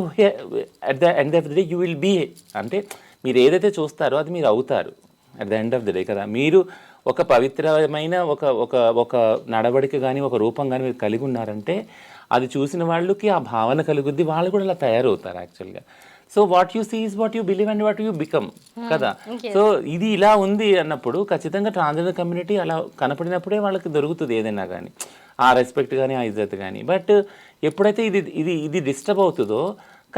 Speaker 3: at the end of the day you will be. అంటే మీరు ఏదైతే చూస్తారో అది మీరు అవుతారు at the end of the day కదా. మీరు ఒక పవిత్రమైన ఒక నడవడిక కానీ ఒక రూపం కానీ మీరు కలిగి ఉన్నారంటే అది చూసిన వాళ్ళకి ఆ భావన కలుగుద్ది, వాళ్ళు కూడా అలా తయారవుతారు యాక్చువల్గా. So what you see is what you believe and what you become కదా. సో ఇది ఇలా ఉంది అన్నప్పుడు ఖచ్చితంగా ట్రాన్స్జెండర్ కమ్యూనిటీ అలా కనపడినప్పుడే వాళ్ళకి దొరుకుతుంది ఏదైనా కానీ, ఆ రెస్పెక్ట్ కానీ ఆ ఇజ్జత్ కానీ. బట్ ఎప్పుడైతే ఇది డిస్టర్బ్ అవుతుందో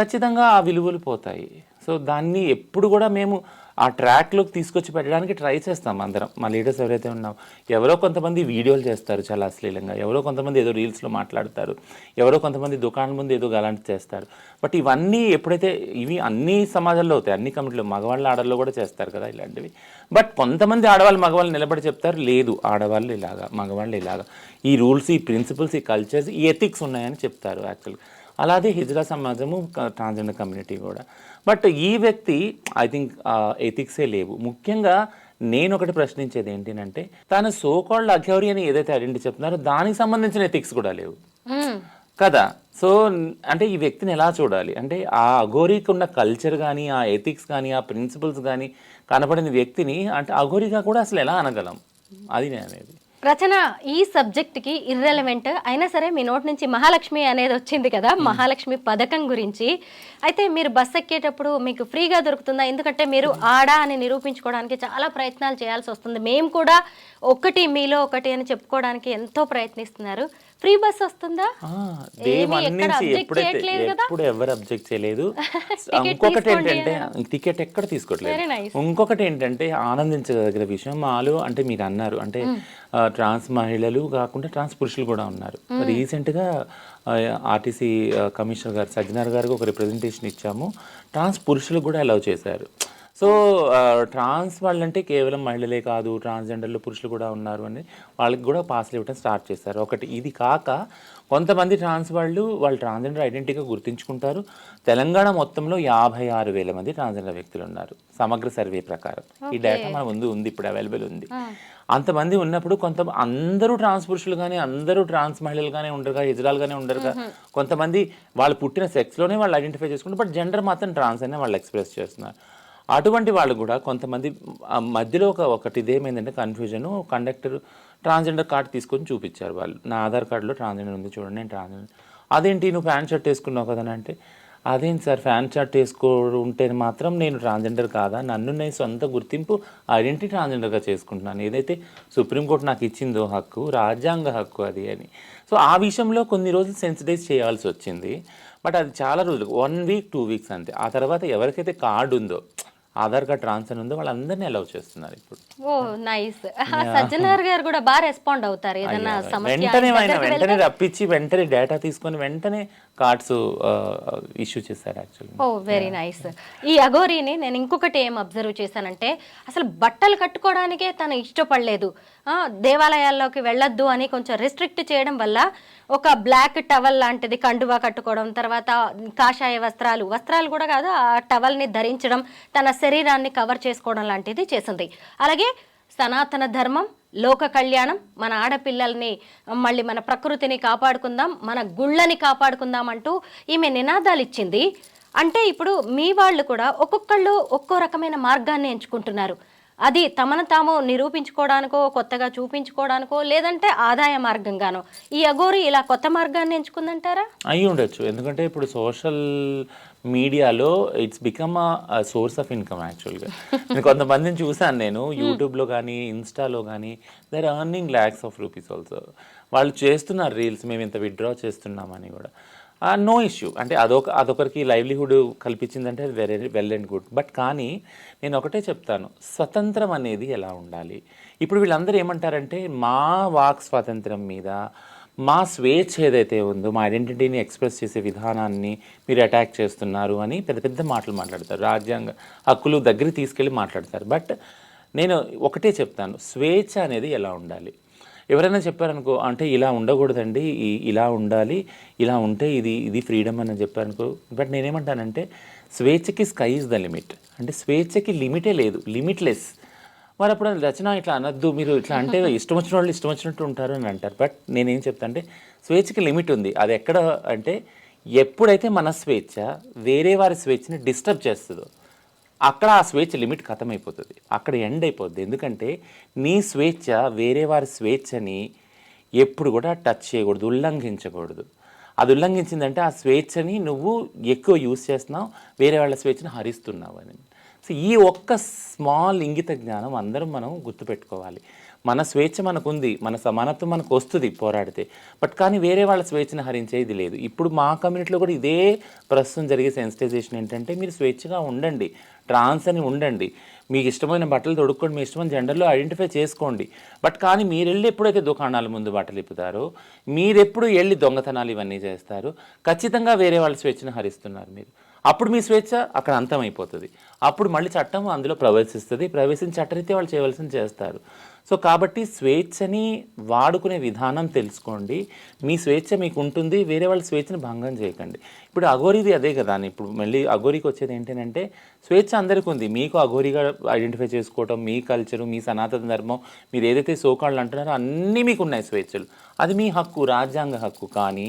Speaker 3: ఖచ్చితంగా ఆ విలువలు పోతాయి. సో దాన్ని ఎప్పుడు కూడా మేము ఆ ట్రాక్లోకి తీసుకొచ్చి పెట్టడానికి ట్రై చేస్తాం అందరం. మా లీడర్స్ ఎవరైతే ఉన్నామో, ఎవరో కొంతమంది వీడియోలు చేస్తారు చాలా అశ్లీలంగా, ఎవరో కొంతమంది ఏదో రీల్స్లో మాట్లాడతారు, ఎవరో కొంతమంది దుకాణం ముందు ఏదో అలాంటివి చేస్తారు. బట్ ఇవన్నీ ఎప్పుడైతే ఇవి అన్ని సమాజాల్లో అవుతాయి, అన్ని కమిటీలో మగవాళ్ళు ఆడవాళ్ళు కూడా చేస్తారు కదా ఇలాంటివి. బట్ కొంతమంది ఆడవాళ్ళు మగవాళ్ళు నిలబడి చెప్తారు, లేదు ఆడవాళ్ళు ఇలాగా మగవాళ్ళు ఇలాగా, ఈ రూల్స్, ఈ ప్రిన్సిపల్స్, ఈ కల్చర్స్, ఈ ఎథిక్స్ ఉన్నాయని చెప్తారు యాక్చువల్గా. అలాగే హిజ్రా సమాజము, ట్రాన్స్జెండర్ కమ్యూనిటీ కూడా. బట్ ఈ వ్యక్తి ఐ థింక్ ఎథిక్సే లేవు. ముఖ్యంగా నేను ఒకటి ప్రశ్నించేది ఏంటంటే, తన సోకాల్డ్ అఘోరి అని ఏదైతే ఐడెంటిటీ చెప్తున్నారో దానికి సంబంధించిన ఎథిక్స్ కూడా లేవు కదా. సో అంటే ఈ వ్యక్తిని ఎలా చూడాలి అంటే, ఆ అఘోరీకి ఉన్న కల్చర్ కానీ, ఆ ఎథిక్స్ కానీ, ఆ ప్రిన్సిపల్స్ కానీ కనపడిన వ్యక్తిని అంటే అఘోరిగా కూడా అసలు ఎలా అనగలం, అది నేను అనేది.
Speaker 2: రచన, ఈ సబ్జెక్ట్కి ఇర్రెలవెంట్ అయినా సరే మీ నోటి నుంచి మహాలక్ష్మి అనేది వచ్చింది కదా, మహాలక్ష్మి పథకం గురించి. అయితే మీరు బస్ ఎక్కేటప్పుడు మీకు ఫ్రీగా దొరుకుతుందా? ఎందుకంటే మీరు ఆడా అని నిరూపించుకోవడానికి చాలా ప్రయత్నాలు చేయాల్సి వస్తుంది. మేము కూడా ఒకటి మీలో ఒకటి అని చెప్పుకోవడానికి ఎంతో ప్రయత్నిస్తున్నారు. ఫ్రీ బస్ వస్తుందా?
Speaker 3: ఎప్పుడు ఎవరు అబ్జెక్ట్ చేయలేదు. ఇంకొకటి ఏంటంటే టికెట్ ఎక్కడ తీసుకోవట్లేదు. ఇంకొకటి ఏంటంటే ఆనందించదగిన విషయం, మాలో అంటే మీరు అన్నారు అంటే ట్రాన్స్ మహిళలు కాకుండా ట్రాన్స్ పురుషులు కూడా ఉన్నారు. రీసెంట్గా ఆర్టీసీ కమిషనర్ గారు సజ్జనార్ గారికి ఒక రిప్రజెంటేషన్ ఇచ్చాము, ట్రాన్స్ పురుషులు కూడా అలౌ చేశారు. సో ట్రాన్స్ వాళ్ళంటే కేవలం మహిళలే కాదు, ట్రాన్స్జెండర్లు పురుషులు కూడా ఉన్నారు అని వాళ్ళకి కూడా పాస్లు ఇవ్వడం స్టార్ట్ చేశారు. ఒకటి ఇది కాక కొంతమంది ట్రాన్స్ వాళ్ళు ట్రాన్స్జెండర్ ఐడెంటిటీగా గుర్తించుకుంటారు. తెలంగాణ మొత్తంలో 56,000 మంది ట్రాన్స్జెండర్ వ్యక్తులు ఉన్నారు సమగ్ర సర్వే ప్రకారం. ఈ డేటా మన ముందు ఉంది, ఇప్పుడు అవైలబుల్ ఉంది. అంతమంది ఉన్నప్పుడు అందరూ ట్రాన్స్ పురుషులు కానీ, అందరూ ట్రాన్స్ మహిళలు కానీ ఉండరుగా, హిజ్రాలు కానీ ఉండరుగా. కొంతమంది వాళ్ళు పుట్టిన సెక్స్లోనే వాళ్ళు ఐడెంటిఫై చేసుకుంటారు, బట్ జెండర్ మాత్రం ట్రాన్స్ అనే వాళ్ళు ఎక్స్ప్రెస్ చేస్తున్నారు. అటువంటి వాళ్ళు కూడా కొంతమంది మధ్యలో ఒకటి ఇదేమైందంటే కన్ఫ్యూజను, కండక్టర్ ట్రాన్స్జెండర్ కార్డు తీసుకొని చూపించారు వాళ్ళు, నా ఆధార్ కార్డులో ట్రాన్స్జెండర్ ఉంది చూడండి, నేను ట్రాన్స్జెండర్. అదేంటి నువ్వు ప్యాంట్ షర్ట్ వేసుకున్నావు కదా అంటే, అదేంటి సార్ ప్యాంట్ షర్ట్ వేసుకుంటే మాత్రం నేను ట్రాన్స్జెండర్ కాదా, నన్ను నేను సొంత గుర్తింపు ఐడెంటిటీ ట్రాన్స్జెండర్గా చేసుకుంటున్నాను, ఏదైతే సుప్రీంకోర్టు నాకు ఇచ్చిందో హక్కు, రాజ్యాంగ హక్కు అది అని. సో ఆ విషయంలో కొన్ని రోజులు సెన్సిటైజ్ చేయాల్సి వచ్చింది. బట్ అది చాలా రోజులు, 1 వీక్ 2 వీక్స్ అంతే. ఆ తర్వాత ఎవరికైతే కార్డు ఉందో ఆధార్ కార్డ్ ట్రాన్స్ అని ఉందో వాళ్ళందరినీ అలౌ చేస్తున్నారు ఇప్పుడు.
Speaker 2: ఓ నైస్. సజ్జనార్ గారు కూడా బాగా రెస్పాండ్ అవుతారు ఏదన్నా సమస్య
Speaker 3: వెంటనే వెంటనే రప్పించి వెంటనే డేటా తీసుకొని వెంటనే కార్డ్స్ ఇష్యూ చేశారు యాక్చువల్లీ.
Speaker 2: ఓ వెరీ నైస్. ఈ అఘోరీని నేను ఇంకొకటి ఏం అబ్జర్వ్ చేశానంటే అసలు బట్టలు కట్టుకోవడానికే తను ఇష్టపడలేదు. దేవాలయాల్లోకి వెళ్ళొద్దు అని కొంచెం రిస్ట్రిక్ట్ చేయడం వల్ల ఒక బ్లాక్ టవల్ లాంటిది కండువా కట్టుకోవడం, తర్వాత కాషాయ వస్త్రాలు కూడా కాదు, ఆ టవల్ని ధరించడం, తన శరీరాన్ని కవర్ చేసుకోవడం లాంటిది చేసింది. అలాగే సనాతన ధర్మం, లోక కళ్యాణం, మన ఆడపిల్లల్ని మళ్ళీ మన ప్రకృతిని కాపాడుకుందాం, మన గుళ్ళని కాపాడుకుందాం అంటూ ఈమె నినాదాలు ఇచ్చింది. అంటే ఇప్పుడు మీ వాళ్ళు కూడా ఒక్కొక్కళ్ళు ఒక్కో రకమైన మార్గాన్ని ఎంచుకుంటున్నారు. అది తమను తాము నిరూపించుకోవడానికో, కొత్తగా చూపించుకోవడానికో, లేదంటే ఆదాయ మార్గంగానో. ఈ అఘోరి ఇలా కొత్త మార్గాన్ని ఎంచుకుందంటారా?
Speaker 3: అయి ఉండొచ్చు. ఎందుకంటే ఇప్పుడు సోషల్ మీడియాలో it's become a source of income యాక్చువల్గా. కొంతమందిని చూసాను నేను యూట్యూబ్లో కానీ ఇన్స్టాలో కానీ, they are earning lakhs of rupees also. వాళ్ళు చేస్తున్నారు రీల్స్, మేము ఇంత విత్డ్రా చేస్తున్నామని కూడా. No issue. అంటే అదొకరికి లైవ్లీహుడ్ కల్పించిందంటే అది very well and good. But కానీ నేను ఒకటే చెప్తాను, స్వతంత్రం అనేది ఎలా ఉండాలి. ఇప్పుడు వీళ్ళందరూ ఏమంటారంటే మా వాక్ స్వాతంత్రం మీద, మా స్వేచ్ఛ ఏదైతే ఉందో, మా ఐడెంటిటీని ఎక్స్ప్రెస్ చేసే విధానాన్ని మీరు అటాక్ చేస్తున్నారు అని పెద్ద పెద్ద మాటలు మాట్లాడతారు, రాజ్యాంగ హక్కులు దగ్గరికి తీసుకెళ్ళి మాట్లాడతారు. బట్ నేను ఒకటే చెప్తాను, స్వేచ్ఛ అనేది ఎలా ఉండాలి. ఎవరైనా చెప్పారనుకో, అంటే ఇలా ఉండకూడదండి, ఇలా ఉండాలి, ఇలా ఉంటే ఇది ఫ్రీడమ్ అని చెప్పారనుకో. బట్ నేనేమంటానంటే స్వేచ్ఛకి స్కై ఇస్ ద లిమిట్. అంటే స్వేచ్ఛకి లిమిటే లేదు, లిమిట్లెస్. మరి అప్పుడు రచన ఇట్లా అనొద్దు, మీరు ఇట్లా అంటే ఇష్టం వచ్చిన వాళ్ళు ఇష్టం వచ్చినట్టు ఉంటారు అని అంటారు. బట్ నేనేం చెప్తా అంటే స్వేచ్ఛకి లిమిట్ ఉంది. అది ఎక్కడ అంటే ఎప్పుడైతే మన స్వేచ్ఛ వేరే వారి స్వేచ్ఛని డిస్టర్బ్ చేస్తుందో అక్కడ ఆ స్వేచ్ఛ లిమిట్ ఖతమైపోతుంది, అక్కడ ఎండ్ అయిపోద్ది. ఎందుకంటే నీ స్వేచ్ఛ వేరే వారి స్వేచ్ఛని ఎప్పుడు కూడా టచ్ చేయకూడదు, ఉల్లంఘించకూడదు. అది ఉల్లంఘించిందంటే ఆ స్వేచ్ఛని నువ్వు ఎక్కువ యూజ్ చేస్తున్నావు, వేరే వాళ్ళ స్వేచ్ఛను హరిస్తున్నావు అని. సో ఈ ఒక్క స్మాల్ ఇంగిత జ్ఞానం అందరం మనం గుర్తుపెట్టుకోవాలి. మన స్వేచ్ఛ మనకుంది, మన సమానత్వం మనకు వస్తుంది పోరాడితే. బట్ కానీ వేరే వాళ్ళ స్వేచ్ఛను హరించేది లేదు. ఇప్పుడు మా కమ్యూనిటీలో కూడా ఇదే ప్రస్తుతం జరిగే సెన్సిటైజేషన్ ఏంటంటే మీరు స్వేచ్ఛగా ఉండండి, ట్రాన్స్ అని ఉండండి, మీకు ఇష్టమైన బట్టలు తొడుక్కోండి, మీ ఇష్టమైన జెండర్లో ఐడెంటిఫై చేసుకోండి. బట్ కానీ మీరు వెళ్ళి ఎప్పుడైతే దుకాణాల ముందు బట్టలు ఇప్పుతారో, మీరెప్పుడు వెళ్ళి దొంగతనాలు ఇవన్నీ చేస్తారు, ఖచ్చితంగా వేరే వాళ్ళ స్వేచ్ఛను హరిస్తున్నారు మీరు. అప్పుడు మీ స్వేచ్ఛ అక్కడ అంతమైపోతుంది. అప్పుడు మళ్ళీ చట్టం అందులో ప్రవేశిస్తుంది, ప్రవేశించి చట్టరీత్యా వాళ్ళు చేయవలసింది చేస్తారు. సో కాబట్టి స్వేచ్ఛని వాడుకునే విధానం తెలుసుకోండి. మీ స్వేచ్ఛ మీకు ఉంటుంది, వేరే వాళ్ళ స్వేచ్ఛను భంగం చేయకండి. ఇప్పుడు అఘోరీది అదే కదా. ఇప్పుడు మళ్ళీ అఘోరీకి వచ్చేది ఏంటంటే స్వేచ్ఛ అందరికీ ఉంది. మీకు అఘోరీగా ఐడెంటిఫై చేసుకోవటం, మీ కల్చరు, మీ సనాతన ధర్మం, మీరు ఏదైతే సోకాళ్ళు అంటున్నారో అన్నీ మీకు ఉన్నాయి స్వేచ్ఛలు. అది మీ హక్కు, రాజ్యాంగ హక్కు. కానీ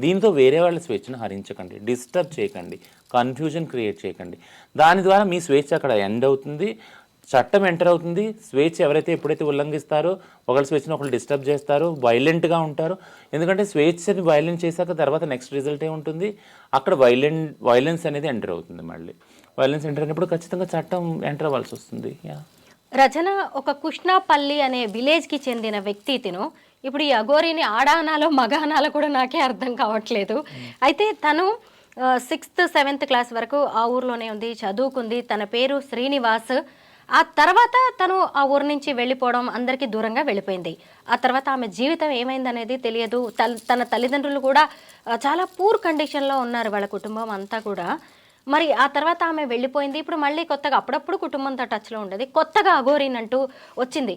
Speaker 3: దీంతో వేరే వాళ్ళ స్వేచ్ఛను హరించకండి, డిస్టర్బ్ చేయకండి, కన్ఫ్యూజన్ క్రియేట్ చేయకండి. దాని ద్వారా మీ స్వేచ్ఛ అక్కడ ఎండ్ అవుతుంది, చట్టం ఎంటర్ అవుతుంది. స్వేచ్ఛ ఎవరైతే ఎప్పుడైతే ఉల్లంఘిస్తారో, ఒకళ్ళ స్వేచ్ఛను ఒకళ్ళు డిస్టర్బ్ చేస్తారో, వైలెంట్గా ఉంటారు. ఎందుకంటే స్వేచ్ఛని వైలెంట్ చేశాక తర్వాత నెక్స్ట్ రిజల్ట్ ఏముంటుంది, అక్కడ వైలెన్స్ అనేది ఎంటర్ అవుతుంది. మళ్ళీ వైలెన్స్ ఎంటర్ అయినప్పుడు ఖచ్చితంగా చట్టం ఎంటర్ అవ్వాల్సి వస్తుంది.
Speaker 2: రచన ఒక కృష్ణాపల్లి అనే విలేజ్కి చెందిన వ్యక్తి తిను. ఇప్పుడు ఈ అఘోరీని ఆడానాలో మగానాలో కూడా నాకే అర్థం కావట్లేదు. అయితే తను 6th 7th క్లాస్ వరకు ఆ ఊర్లోనే ఉంది, చదువుకుంది. తన పేరు శ్రీనివాస్. ఆ తర్వాత తను ఆ ఊరు నుంచి వెళ్ళిపోవడం, అందరికీ దూరంగా వెళ్ళిపోయింది. ఆ తర్వాత ఆమె జీవితం ఏమైందనేది తెలియదు. తన తల్లిదండ్రులు కూడా చాలా పూర్ కండిషన్లో ఉన్నారు, వాళ్ళ కుటుంబం అంతా కూడా. మరి ఆ తర్వాత ఆమె వెళ్ళిపోయింది. ఇప్పుడు మళ్ళీ కొత్తగా అప్పుడప్పుడు కుటుంబంతో టచ్లో ఉండేది, కొత్తగా అఘోరీని అంటూ వచ్చింది.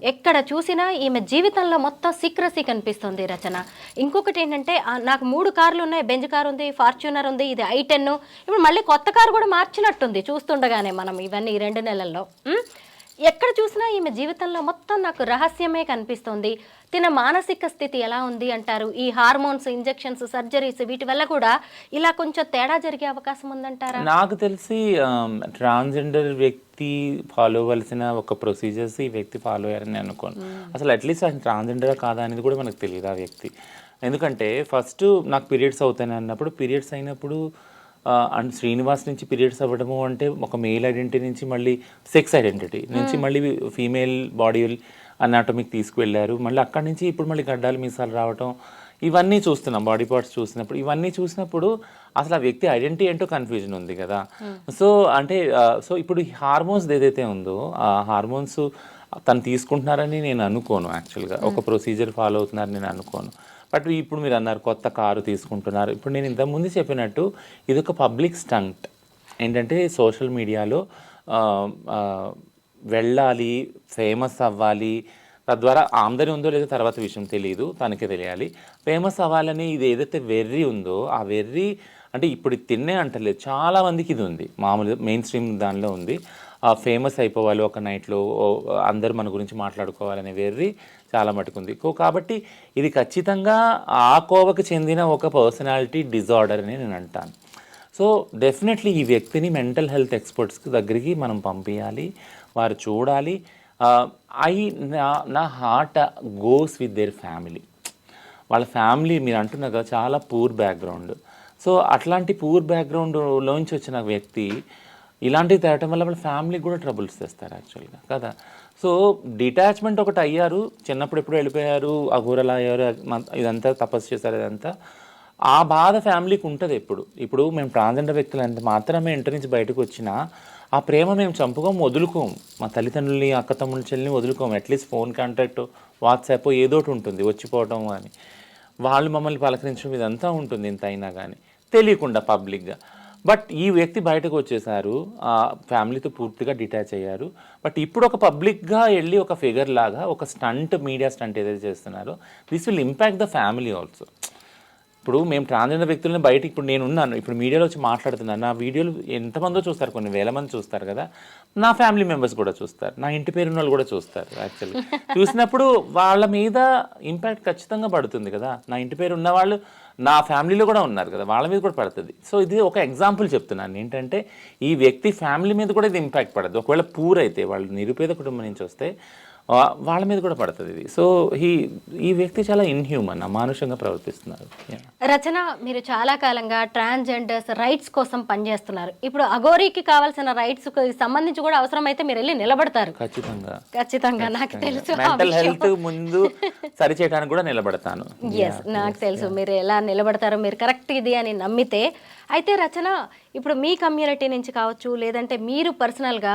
Speaker 2: ఎక్కడ చూసినా ఈమె జీవితంలో మొత్తం సీక్రసీ కనిపిస్తుంది రచన. ఇంకొకటి ఏంటంటే నాకు 3 కార్లు ఉన్నాయి, బెంజ్ కార్ ఉంది, ఫార్చ్యూనర్ ఉంది, ఇది i10. ఇప్పుడు మళ్ళీ కొత్త కారు కూడా మార్చినట్టుంది చూస్తుండగానే మనం ఇవన్నీ 2 నెలల్లో. ఎక్కడ చూసినా ఈమె జీవితంలో మొత్తం నాకు రహస్యమే కనిపిస్తుంది. తిన మానసిక స్థితి ఎలా ఉంది అంటారు? ఈ హార్మోన్స్, ఇంజెక్షన్స్, సర్జరీస్ వీటి వల్ల కూడా ఇలా కొంచెం తేడా జరిగే అవకాశం ఉందంటారా?
Speaker 3: నాకు తెలిసి ట్రాన్స్జెండర్ వ్యక్తి ఫాలో అవ్వాల్సిన ఒక ప్రొసీజర్స్ ఈ వ్యక్తి ఫాలో అయ్యారని అనుకోను. అసలు అట్లీస్ట్ ఆయన ట్రాన్స్జెండర్ కాదా అనేది కూడా మనకు తెలియదు ఆ వ్యక్తి. ఎందుకంటే ఫస్ట్ నాకు పీరియడ్స్ అవుతాయి అన్నప్పుడు, పీరియడ్స్ అయినప్పుడు అండ్ శ్రీనివాస్ నుంచి పీరియడ్స్ అవ్వడము అంటే ఒక మేల్ ఐడెంటిటీ నుంచి మళ్ళీ సెక్స్ ఐడెంటిటీ నుంచి మళ్ళీ ఫీమేల్ బాడీ అనాటమిక్ తీసుకువెళ్ళారు. మళ్ళీ అక్కడి నుంచి ఇప్పుడు మళ్ళీ గడ్డాలు మీసాలు రావటం, ఇవన్నీ చూస్తున్నాం. బాడీ పార్ట్స్ చూసినప్పుడు, ఇవన్నీ చూసినప్పుడు అసలు ఆ వ్యక్తి ఐడెంటిటీ ఏంటో కన్ఫ్యూజన్ ఉంది కదా. సో అంటే సో ఇప్పుడు ఈ హార్మోన్స్ ఏదైతే ఉందో ఆ హార్మోన్స్ తను తీసుకుంటున్నారని నేను అనుకోను. యాక్చువల్గా ఒక ప్రొసీజర్ ఫాలో అవుతున్నారని నేను అనుకోను. బట్ ఇప్పుడు మీరు అన్నారు కొత్త కారు తీసుకుంటున్నారు. ఇప్పుడు నేను ఇంతకుముందు చెప్పినట్టు ఇది ఒక పబ్లిక్ స్టంట్. ఏంటంటే సోషల్ మీడియాలో వెళ్ళాలి, ఫేమస్ అవ్వాలి, తద్వారా ఆమ్దాని ఉందో లేదో తర్వాత విషయం తెలియదు, తనకే తెలియాలి. ఫేమస్ అవ్వాలని ఇది ఏదైతే వెర్రి ఉందో ఆ వెర్రి అంటే ఇప్పుడు తిన్నే అంటలేదు, చాలా మందికి ఇది ఉంది, మామూలు మెయిన్ స్ట్రీమ్ దానిలో ఉంది. ఫేమస్ అయిపోవాలి ఒక నైట్లో, అందరూ మన గురించి మాట్లాడుకోవాలనే వెర్రి చాలా మటుకుంది. కాబట్టి ఇది ఖచ్చితంగా ఆ కోవకు చెందిన ఒక పర్సనాలిటీ డిజార్డర్ అని నేను అంటాను. సో డెఫినెట్లీ ఈ వ్యక్తిని మెంటల్ హెల్త్ ఎక్స్పర్ట్స్కి దగ్గరికి మనం పంపించాలి, వారు చూడాలి. నా heart goes with their family. వాళ్ళ ఫ్యామిలీ మీరు అంటున్నారు కదా చాలా పూర్ బ్యాక్గ్రౌండ్. సో అట్లాంటి పూర్ బ్యాక్గ్రౌండ్లోంచి వచ్చిన వ్యక్తి ఇలాంటివి తేవటం వల్ల వాళ్ళ ఫ్యామిలీకి కూడా ట్రబుల్స్ తెస్తారు యాక్చువల్గా కదా. సో డిటాచ్మెంట్ ఒకటి అయ్యారు, చిన్నప్పుడు ఎప్పుడు వెళ్ళిపోయారు, అఘోరలా అయ్యారు, ఇదంతా తపస్సు చేశారు, ఇదంతా ఆ బాధ ఫ్యామిలీకి ఉంటుంది. ఇప్పుడు మేము ట్రాన్స్జెండర్ వ్యక్తులు అంత మాత్రమే ఇంటి నుంచి బయటకు వచ్చినా ఆ ప్రేమ మేము చంపుకోం, వదులుకోం. మా తల్లిదండ్రుల్ని, అక్క తమ్ముళ్ళ చెల్లిని వదులుకోం. అట్లీస్ట్ ఫోన్ కాంటాక్ట్, వాట్సాప్ ఏదోటి ఉంటుంది, వచ్చిపోవటం కానీ, వాళ్ళు మమ్మల్ని పలకరించడం ఇదంతా ఉంటుంది. ఇంత అయినా కానీ తెలియకుండా పబ్లిక్గా. బట్ ఈ వ్యక్తి బయటకు వచ్చేసారు, ఆ ఫ్యామిలీతో పూర్తిగా డిటాచ్ అయ్యారు. బట్ ఇప్పుడు ఒక పబ్లిక్గా వెళ్ళి ఒక ఫిగర్ లాగా ఒక స్టంట్, మీడియా స్టంట్ ఏదైతే చేస్తున్నారో this will impact the family also. ఇప్పుడు మేము ట్రాన్స్జెండర్ వ్యక్తులని బయట ఇప్పుడు నేను ఉన్నాను, ఇప్పుడు మీడియాలో వచ్చి మాట్లాడుతున్నాను, నా వీడియోలు ఎంతమందో చూస్తారు, కొన్ని వేల మంది చూస్తారు కదా. నా ఫ్యామిలీ మెంబర్స్ కూడా చూస్తారు, నా ఇంటి పేరు ఉన్న వాళ్ళు కూడా చూస్తారు. యాక్చువల్లీ చూసినప్పుడు వాళ్ళ మీద ఇంపాక్ట్ ఖచ్చితంగా పడుతుంది కదా. నా ఇంటి పేరు ఉన్న వాళ్ళు నా ఫ్యామిలీలో కూడా ఉన్నారు కదా, వాళ్ళ మీద కూడా పడుతుంది. సో ఇది ఒక ఎగ్జాంపుల్ చెప్తున్నాను ఏంటంటే ఈ వ్యక్తి ఫ్యామిలీ మీద కూడా ఇది ఇంపాక్ట్ పడదు. ఒకవేళ పూర్ అయితే, వాళ్ళు నిరుపేద కుటుంబం నుంచి వస్తే వాళ్ళ మీద కూడా పడుతుంది ఇది. సో ఈ వ్యక్తి చాలా ఇన్హ్యూమన్, అమానుషంగా ప్రవర్తిస్తున్నారు.
Speaker 2: రచన, మీరు చాలా కాలంగా ట్రాన్స్జెండర్స్ రైట్స్ కోసం పనిచేస్తున్నారు. ఇప్పుడు అఘోరీకి కావాల్సిన రైట్స్ సంబంధించి కూడా అవసరమైతే మీరు వెళ్ళి నిలబడతారు. ఖచ్చితంగా నాకు తెలుసు.
Speaker 3: మెంటల్ హెల్త్ ముందు సరి చేయడానికి కూడా నిలబడతాను.
Speaker 2: ఎస్, నాకు తెలుసు మీరు ఎలా నిలబడతారో, మీరు కరెక్ట్ ఇది అని నమ్మితే. అయితే రచన, ఇప్పుడు మీ కమ్యూనిటీ నుంచి కావచ్చు, లేదంటే మీరు పర్సనల్గా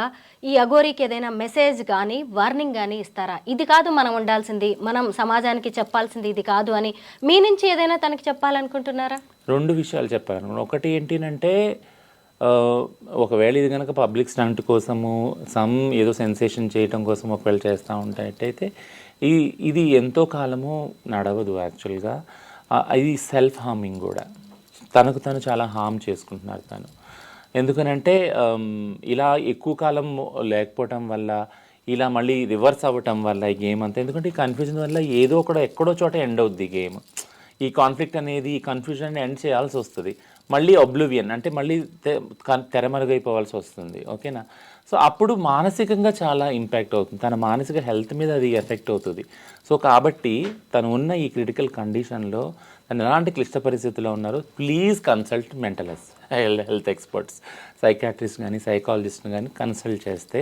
Speaker 2: ఈ అఘోరీకి ఏదైనా మెసేజ్ కానీ వార్నింగ్ కానీ ఇస్తారా? ఇది కాదు మనం ఉండాల్సింది, మనం సమాజానికి చెప్పాల్సింది ఇది కాదు అని మీ నుంచి ఏదైనా తనకి చెప్పాలనుకుంటున్నారా?
Speaker 3: 2 విషయాలు చెప్పాను. ఒకటి ఏంటంటే ఒకవేళ ఇది కనుక పబ్లిక్ స్టంట్ కోసము ఏదో సెన్సేషన్ చేయటం కోసం ఒకవేళ చేస్తూ ఉంటాయట్టయితే ఇది ఎంతో కాలము నడవదు. యాక్చువల్గా ఇది సెల్ఫ్ హార్మింగ్ కూడా, తనకు తను చాలా హార్మ్ చేసుకుంటున్నారు తను. ఎందుకనంటే ఇలా ఎక్కువ కాలం లేకపోవటం వల్ల, ఇలా మళ్ళీ రివర్స్ అవ్వటం వల్ల ఈ గేమ్ అంతా, ఎందుకంటే ఈ కన్ఫ్యూజన్ వల్ల ఏదో ఎక్కడో చోట ఎండ్ అవుద్ది గేమ్. ఈ కాన్ఫ్లిక్ట్ అనేది, ఈ కన్ఫ్యూజన్ ఎండ్ చేయాల్సి వస్తుంది. మళ్ళీ ఒబ్లివియన్ అంటే మళ్ళీ తెరమరుగైపోవాల్సి వస్తుంది. ఓకేనా? సో అప్పుడు మానసికంగా చాలా ఇంపాక్ట్ అవుతుంది, తన మానసిక హెల్త్ మీద అది ఎఫెక్ట్ అవుతుంది. సో కాబట్టి తను ఉన్న ఈ క్రిటికల్ కండిషన్లో, తను ఎలాంటి క్లిష్ట పరిస్థితుల్లో ఉన్నారో, please consult mental health experts, psychiatrist కానీ సైకాలజిస్ట్ని కానీ కన్సల్ట్ చేస్తే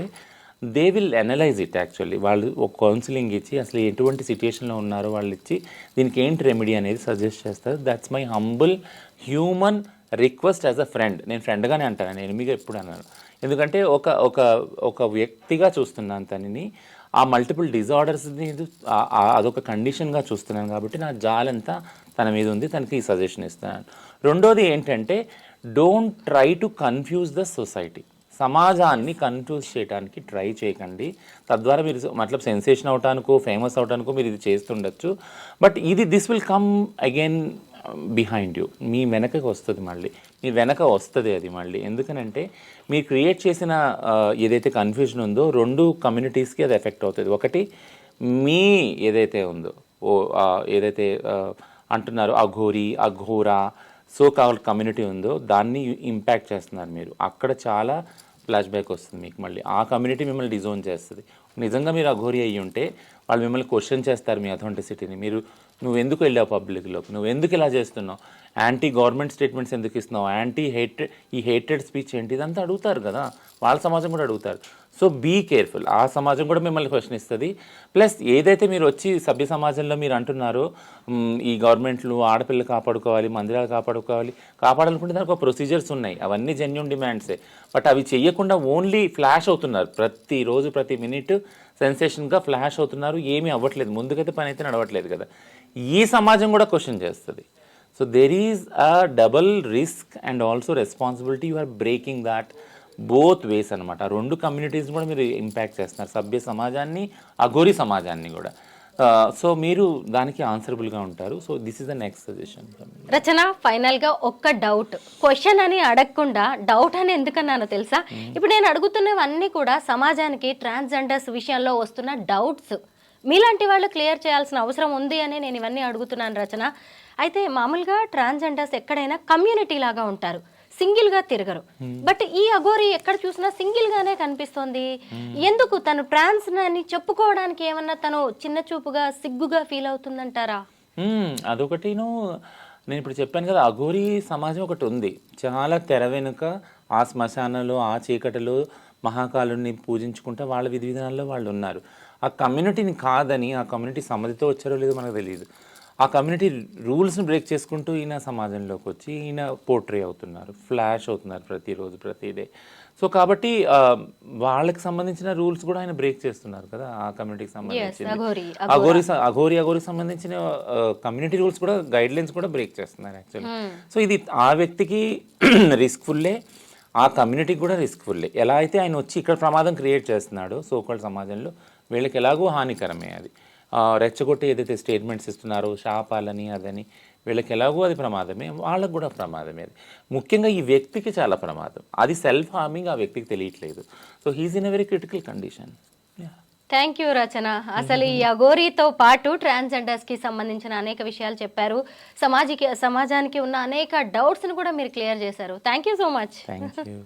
Speaker 3: they will analyse it. Actually వాళ్ళు ఒక కౌన్సిలింగ్ ఇచ్చి అసలు ఎటువంటి సిచ్యుయేషన్లో ఉన్నారో వాళ్ళు ఇచ్చి దీనికి ఏంటి రెమెడీ అనేది సజెస్ట్ చేస్తారు. That's my humble human request as a friend. నేను ఫ్రెండ్గానే అంటాను, నేను ఎనిమిగా ఎప్పుడు అన్నాను. ఎందుకంటే ఒక వ్యక్తిగా చూస్తున్నాను తనని, ఆ మల్టిపుల్ డిజార్డర్స్ని అదొక కండిషన్గా చూస్తున్నాను. కాబట్టి నా జాలంతా తన మీద ఉంది, తనకి ఈ సజెషన్ ఇస్తున్నాను. రెండోది ఏంటంటే, don't try to confuse the society. సమాజాన్ని కన్ఫ్యూజ్ చేయడానికి ట్రై చేయకండి. తద్వారా మీరు మతలబ్ సెన్సేషన్ అవటానికో, ఫేమస్ అవటానికో మీరు ఇది చేస్తుండొచ్చు. But this will come again behind you. మీ వెనకకి వస్తుంది, మళ్ళీ మీ వెనక వస్తుంది అది మళ్ళీ. ఎందుకనంటే మీరు క్రియేట్ చేసిన ఏదైతే కన్ఫ్యూజన్ ఉందో 2 కమ్యూనిటీస్కి అది ఎఫెక్ట్ అవుతుంది. ఒకటి మీ ఏదైతే ఉందో, ఏదైతే అంటున్నారో Aghori, Aghora, so called community ఉందో దాన్ని ఇంపాక్ట్ చేస్తున్నారు మీరు. అక్కడ చాలా ఫ్లాష్ బ్యాక్ వస్తుంది మీకు. మళ్ళీ ఆ కమ్యూనిటీ మిమ్మల్ని డిజోన్ చేస్తుంది. నిజంగా మీరు అఘోరీ అయ్యి ఉంటే వాళ్ళు మిమ్మల్ని క్వశ్చన్ చేస్తారు, మీ అథెంటిసిటీని. నువ్వు ఎందుకు వెళ్ళావు పబ్లిక్లోకి, నువ్వు ఎందుకు ఇలా చేస్తున్నావు, యాంటీ గవర్నమెంట్ స్టేట్మెంట్స్ ఎందుకు ఇస్తున్నావు, ఈ హేటెడ్ స్పీచ్ ఏంటి, ఇదంతా అడుగుతారు కదా. వాళ్ళ సమాజం కూడా అడుగుతారు. So be careful. ఆ సమాజం కూడా మిమ్మల్ని క్వశ్చన్ ఇస్తుంది. ప్లస్ ఏదైతే మీరు వచ్చి సభ్య సమాజంలో మీరు అంటున్నారో ఈ గవర్నమెంట్లు ఆడపిల్లలు కాపాడుకోవాలి, మందిరాలు కాపాడాలనుకుంటే దానికి ఒక ప్రొసీజర్స్ ఉన్నాయి, అవన్నీ జెన్యూన్ డిమాండ్సే. బట్ అవి చెయ్యకుండా ఓన్లీ ఫ్లాష్ అవుతున్నారు, ప్రతిరోజు ప్రతి మినిట్ సెన్సేషన్గా ఫ్లాష్ అవుతున్నారు, ఏమీ అవ్వట్లేదు, ముందుకైతే పని అయితే నడవట్లేదు కదా. ఈ సమాజం కూడా క్వశ్చన్ చేస్తుంది. So there is a double risk and also responsibility. You are breaking that both ways అనమాట. ఆ రెండు కమ్యూనిటీస్ కూడా మీరు ఇంపాక్ట్ చేస్తున్నారు, సభ్య సమాజాన్ని, అఘోరీ సమాజాన్ని కూడా. సో మీరు దానికి ఆన్సరబుల్గా ఉంటారు. So this is the next suggestion.
Speaker 2: Rachana, ఫైనల్గా ఒక్క డౌట్, క్వశ్చన్ అని అడగకుండా డౌట్ అని ఎందుకన్నానో తెలుసా? ఇప్పుడు నేను అడుగుతున్నవన్నీ కూడా సమాజానికి ట్రాన్స్జెండర్స్ విషయంలో వస్తున్న డౌట్స్. మీలాంటి వాళ్ళు క్లియర్ చేయాల్సిన అవసరం ఉంది అని నేను ఇవన్నీ అడుగుతున్నాను రచన. అయితే మామూలుగా ట్రాన్స్జెండర్స్ ఎక్కడైనా కమ్యూనిటీ లాగా ఉంటారు, సింగిల్ గా తిరగరు. బట్ ఈ అఘోరి ఎక్కడ చూసినా సింగిల్ గానే కనిపిస్తోంది. ఎందుకు తను ట్రాన్స్ అని చెప్పుకోవడానికి ఏమన్నా తను చిన్న చూపుగా సిగ్గుగా ఫీల్ అవుతుందంటారా?
Speaker 3: అదొకటిను. నేను ఇప్పుడు చెప్పాను కదా, అఘోరీ సమాజం ఒకటి ఉంది, చాలా తెర వెనుక ఆ శ్మశానంలో ఆ చీకటిలో మహాకాలుని పూజించుకుంటే వాళ్ళ విధి విధానాల్లో వాళ్ళు ఉన్నారు. ఆ కమ్యూనిటీని కాదని, ఆ కమ్యూనిటీ సమ్మతితో వచ్చారో లేదో మనకు తెలియదు, ఆ కమ్యూనిటీ రూల్స్ని బ్రేక్ చేసుకుంటూ ఈయన సమాజంలోకి వచ్చి ఈయన పోర్ట్రే అవుతున్నారు, ఫ్లాష్ అవుతున్నారు ప్రతిరోజు ప్రతి డే. సో కాబట్టి వాళ్ళకి సంబంధించిన రూల్స్ కూడా ఆయన బ్రేక్ చేస్తున్నారు కదా, ఆ కమ్యూనిటీకి సంబంధించిన అఘోరీకి సంబంధించిన కమ్యూనిటీ రూల్స్ కూడా, గైడ్ లైన్స్ కూడా బ్రేక్ చేస్తున్నారు యాక్చువల్లీ. సో ఇది ఆ వ్యక్తికి రిస్క్ఫుల్లే, ఆ కమ్యూనిటీకి కూడా రిస్క్ఫుల్లే. ఎలా అయితే ఆయన వచ్చి ఇక్కడ ప్రమాదం క్రియేట్ చేస్తున్నాడో సోకాల్డ్ సమాజంలో, వీళ్ళకి ఎలాగో హానికరమే అది. రెచ్చగొట్టి ఏదైతే స్టేట్మెంట్స్ ఇస్తున్నారో శాపాలని అదని, వీళ్ళకి ఎలాగో అది ప్రమాదమే, వాళ్ళకు కూడా ప్రమాదమే. అది ముఖ్యంగా ఈ వ్యక్తికి చాలా ప్రమాదం, అది సెల్ఫ్ హార్మింగ్ ఆ వ్యక్తికి తెలియట్లేదు. So he is in a very critical condition.
Speaker 2: Thank you Rachana. అసలు ఈ అఘోరీతో పాటు ట్రాన్స్జెండర్స్ కి సంబంధించిన అనేక విషయాలు చెప్పారు, సమాజానికి ఉన్న అనేక డౌట్స్ ని కూడా మీరు క్లియర్ చేశారు. Thank you so much.
Speaker 3: Thank you.